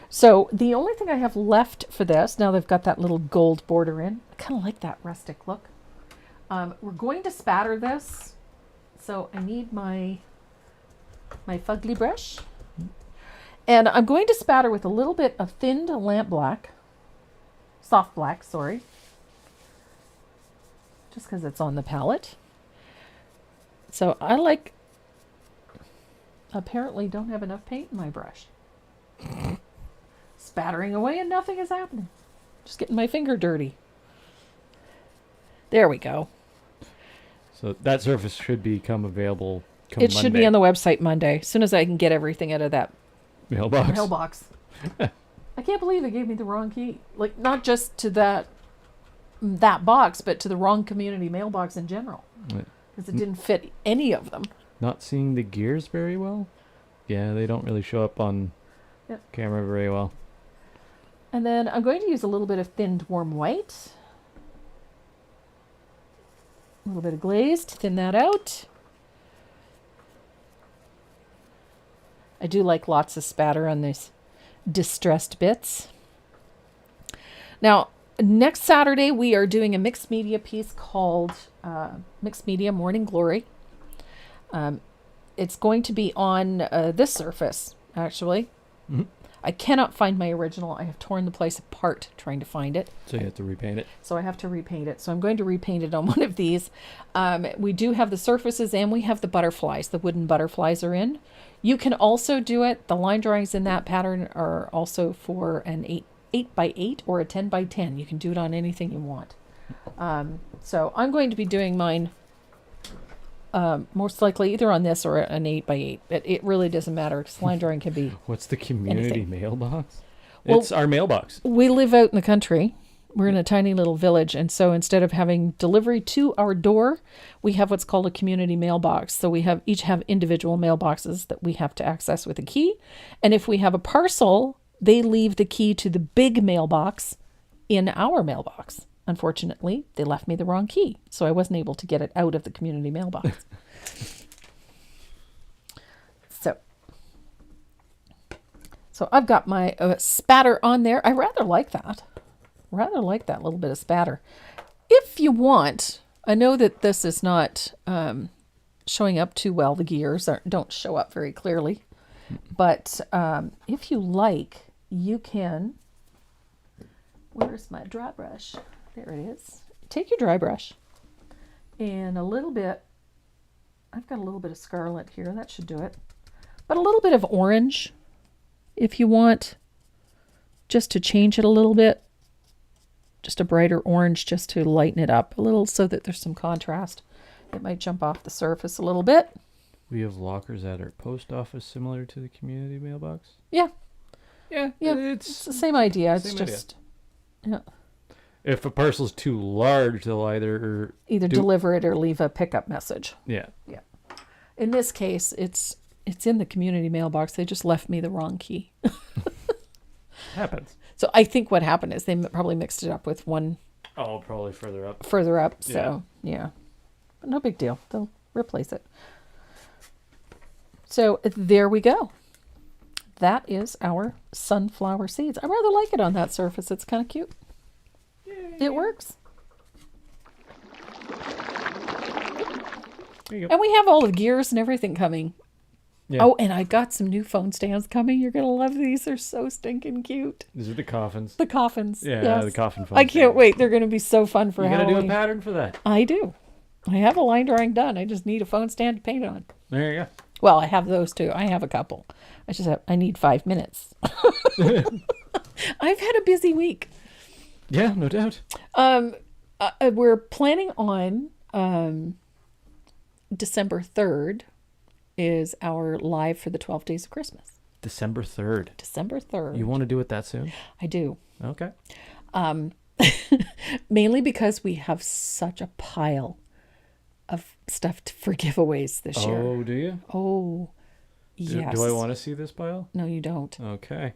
So the only thing I have left for this, now they've got that little gold border in, I kind of like that rustic look. We're going to spatter this, so I need my fugly brush. And I'm going to spatter with a little bit of thinned lamp black, soft black, sorry, just because it's on the palette. So I apparently don't have enough paint in my brush. Spattering away and nothing is happening. Just getting my finger dirty. There we go. So that surface should become available It should be on the website Monday, as soon as I can get everything out of that mailbox. I can't believe they gave me the wrong key. Like, not just to that box, but to the wrong community mailbox in general. Because it didn't fit any of them. Not seeing the gears very well? Yeah, they don't really show up on camera very well. And then I'm going to use a little bit of thinned warm white. A little bit of glaze to thin that out. I do like lots of spatter on these distressed bits. Now, next Saturday we are doing a mixed media piece called Mixed Media Morning Glory. It's going to be on this surface, actually. Mm-hmm. I cannot find my original. I have torn the place apart trying to find it. So you have to repaint it. So I have to repaint it. So I'm going to repaint it on one of these. We do have the surfaces and we have the butterflies. The wooden butterflies are in. You can also do it. The line drawings in that pattern are also for an 8x8 or a 10x10. You can do it on anything you want. So I'm going to be doing mine most likely either on this or an 8x8. It really doesn't matter because line drawing can be What's the community anything. Mailbox? Well, it's our mailbox. We live out in the country. We're in a tiny little village, and so instead of having delivery to our door, we have what's called a community mailbox. So we each have individual mailboxes that we have to access with a key. And if we have a parcel, they leave the key to the big mailbox in our mailbox. Unfortunately, they left me the wrong key, so I wasn't able to get it out of the community mailbox. So I've got my spatter on there. I rather like that. Little bit of spatter. If you want, I know that this is not showing up too well. The gears don't show up very clearly. But if you like, you can... Where's my dry brush? There it is. Take your dry brush and a little bit... I've got a little bit of scarlet here. That should do it. But a little bit of orange, if you want, just to change it a little bit. Just a brighter orange just to lighten it up a little so that there's some contrast. It might jump off the surface a little bit. We have lockers at our post office similar to the community mailbox. Yeah. Yeah. It's the same idea. It's same just... Yeah. If a parcel's too large, they'll either deliver it or leave a pickup message. Yeah. Yeah. In this case, it's in the community mailbox. They just left me the wrong key. Happens. So I think what happened is they probably mixed it up with one Oh, probably further up. So, yeah. But no big deal. They'll replace it. So there we go. That is our sunflower seeds. I rather like it on that surface. It's kind of cute. Yay. It works. There you go. And we have all the gears and everything coming. Yeah. Oh, and I got some new phone stands coming. You're going to love these. They're so stinking cute. These are the coffins. The coffins. Yeah, yes. the coffin phone I can't wait. They're going to be so fun for Halloween. Halloween. You got to do a pattern for that. I do. I have a line drawing done. I just need a phone stand to paint on. There you go. Well, I have those too. I have a couple. I need 5 minutes. I've had a busy week. Yeah, no doubt. We're planning on December 3rd is our live for the 12 Days of Christmas. December 3rd. December 3rd. You want to do it that soon? I do. Okay. Mainly because we have such a pile of stuff for giveaways this year. Oh, do you? Oh, yes. Do I want to see this pile? No, you don't. Okay.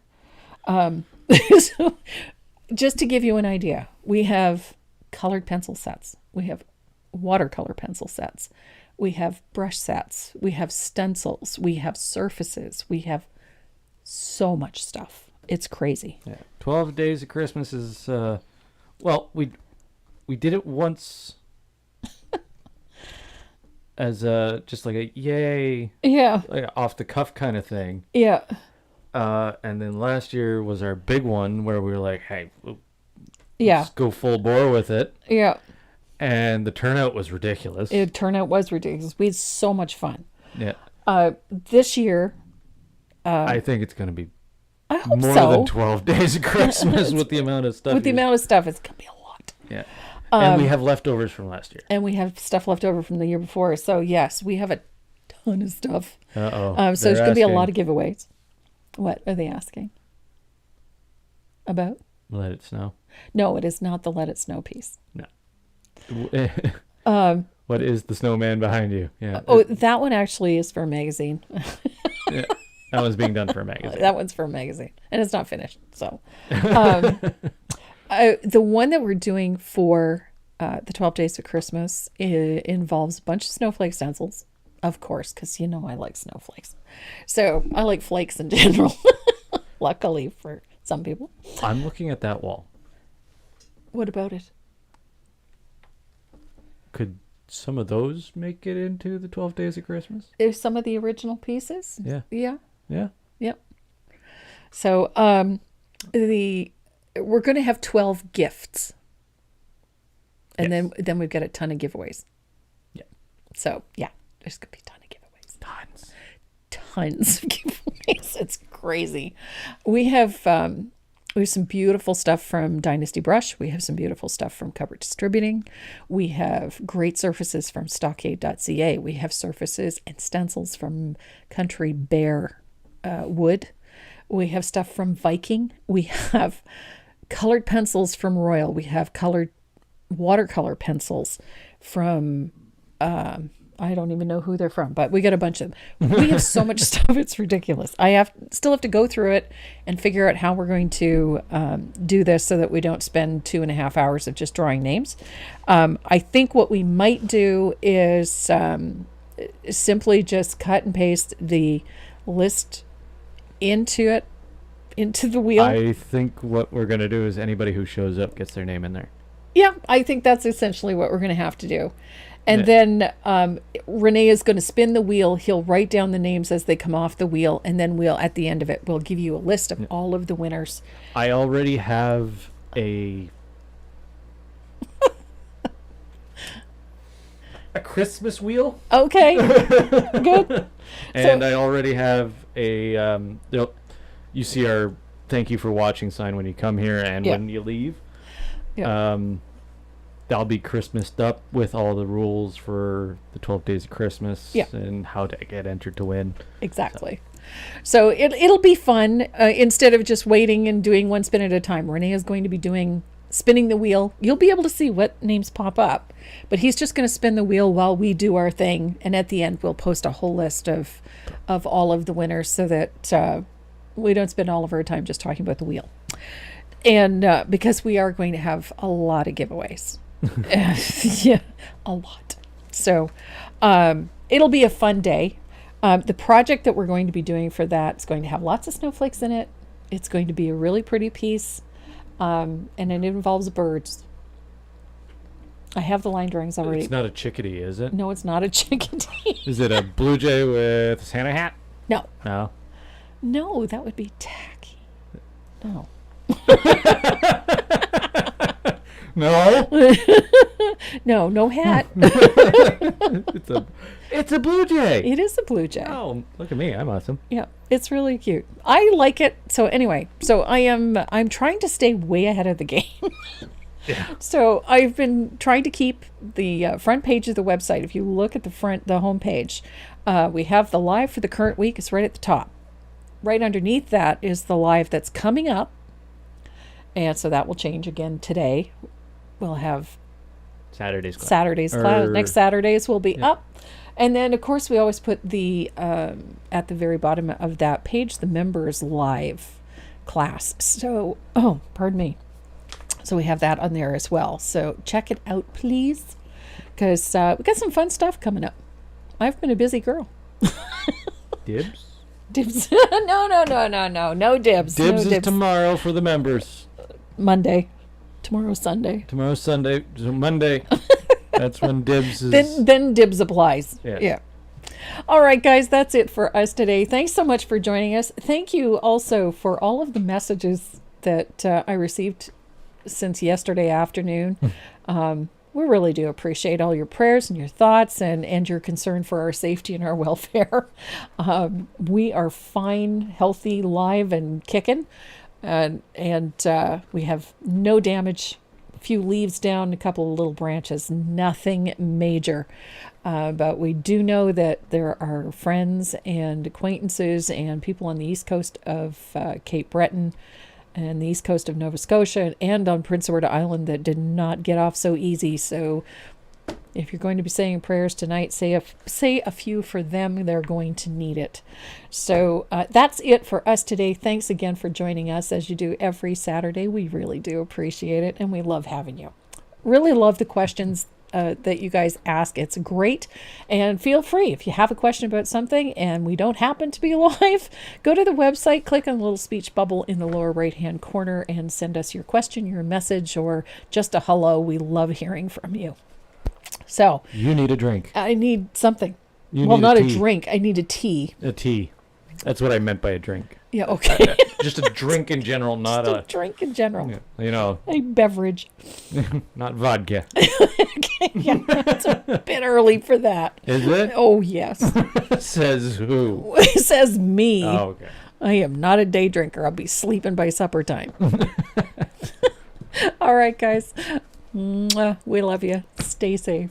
So, just to give you an idea, we have colored pencil sets. We have watercolor pencil sets. We have brush sets. We have stencils. We have surfaces. We have so much stuff. It's crazy. Yeah. 12 Days of Christmas is, well, we did it once as just like a yay, Yeah. like off the cuff kind of thing. Yeah. And then last year was our big one where we were like, hey, Yeah. let's go full bore with it. Yeah. And the turnout was ridiculous. It turnout was ridiculous. We had so much fun. Yeah. This year, I think it's going to be I hope more so. than 12 Days of Christmas with the amount of stuff. With the amount of stuff, it's going to be a lot. Yeah. And we have leftovers from last year. And we have stuff left over from the year before. So, yes, we have a ton of stuff. Uh-oh. So there's going to be a lot of giveaways. What are they asking? About? Let it snow. No, it is not the Let It Snow piece. No. What is the snowman behind you? Yeah. Oh, that one actually is for a magazine. Yeah. That one's being done for a magazine. That one's for a magazine. And it's not finished. So the one that we're doing for the 12 Days of Christmas involves a bunch of snowflake stencils, of course, because you know I like snowflakes. So I like flakes in general, luckily for some people. I'm looking at that wall. What about it? Could some of those make it into the 12 Days of Christmas? There's some of the original pieces. Yeah. Yeah. Yeah. Yep. So we're going to have 12 gifts. And Yes. then we've got a ton of giveaways. Yeah. So, yeah, there's going to be a ton of giveaways. Tons. Tons of giveaways. It's crazy. We have some beautiful stuff from Dynasty Brush. We have some beautiful stuff from Cupboard Distributing. We have great surfaces from Stockade.ca. We have surfaces and stencils from Country Bear Wood. We have stuff from Viking. We have colored pencils from Royal. We have colored watercolor pencils from I don't even know who they're from, but we got a bunch of them. We have so much stuff, it's ridiculous. I still have to go through it and figure out how we're going to do this so that we don't spend 2.5 hours of just drawing names. I think what we might do is simply just cut and paste the list into the wheel. I think what we're going to do is anybody who shows up gets their name in there. Yeah, I think that's essentially what we're going to have to do. And then Renee is going to spin the wheel. He'll write down the names as they come off the wheel. And then at the end of it, we'll give you a list of all of the winners. I already have a Christmas wheel. Okay, good. And I already have a, you see our thank you for watching sign when you come here and when you leave. Yeah. That'll be Christmased up with all the rules for the 12 Days of Christmas and how to get entered to win. Exactly. So it'll be fun. Instead of just waiting and doing one spin at a time, Renee is going to be spinning the wheel. You'll be able to see what names pop up, but he's just going to spin the wheel while we do our thing. And at the end, we'll post a whole list of all of the winners so that we don't spend all of our time just talking about the wheel. And because we are going to have a lot of giveaways. Yeah, a lot. So it'll be a fun day. The project that we're going to be doing for that is going to have lots of snowflakes in it. It's going to be a really pretty piece. And it involves birds. I have the line drawings already. It's not a chickadee, is it? No, it's not a chickadee. Is it a blue jay with a Santa hat? No. No. No, that would be tacky. No. No. No hat. It's a blue jay. It is a blue jay. Oh, look at me. I'm awesome. Yeah, it's really cute. I like it. So anyway, I'm trying to stay way ahead of the game. So I've been trying to keep the front page of the website. If you look at the home page, we have the live for the current week. It's right at the top. Right underneath that is the live that's coming up. And so that will change again today. We'll have Saturday's class. Next Saturdays will be up. And then, of course, we always put the at the very bottom of that page, the members live class. So, pardon me. So we have that on there as well. So check it out, please, because we got some fun stuff coming up. I've been a busy girl. Dibs? Dibs? No dibs. Dibs is tomorrow for the members. Monday. Tomorrow's Sunday. Tomorrow's Sunday. So Monday. That's when dibs is. Then dibs applies. Yes. Yeah. All right, guys, that's it for us today. Thanks so much for joining us. Thank you also for all of the messages that I received since yesterday afternoon. We really do appreciate all your prayers and your thoughts and your concern for our safety and our welfare. We are fine, healthy, live, and kicking. And we have no damage, a few leaves down, a couple of little branches, nothing major. But we do know that there are friends and acquaintances and people on the east coast of Cape Breton and the east coast of Nova Scotia and on Prince Edward Island that did not get off so easy. So if you're going to be saying prayers tonight, say a few for them. They're going to need it. So that's it for us today. Thanks again for joining us as you do every Saturday. We really do appreciate it, and we love having you. Really love the questions that you guys ask. It's great. And feel free, if you have a question about something and we don't happen to be live, go to the website, click on the little speech bubble in the lower right-hand corner and send us your question, your message, or just a hello. We love hearing from you. So You need a drink. I need something. You Well, need not a tea. drink. I need a tea. A tea. That's what I meant by a drink. Yeah, okay. Just a drink in general, not Just a drink in general. you know, A beverage. not vodka. Okay, yeah, it's a bit early for that. Is it? Oh, yes. Says who? It says me. Oh, okay. I am not a day drinker. I'll be sleeping by supper time. All right, guys. Mwah. We love you. Stay safe.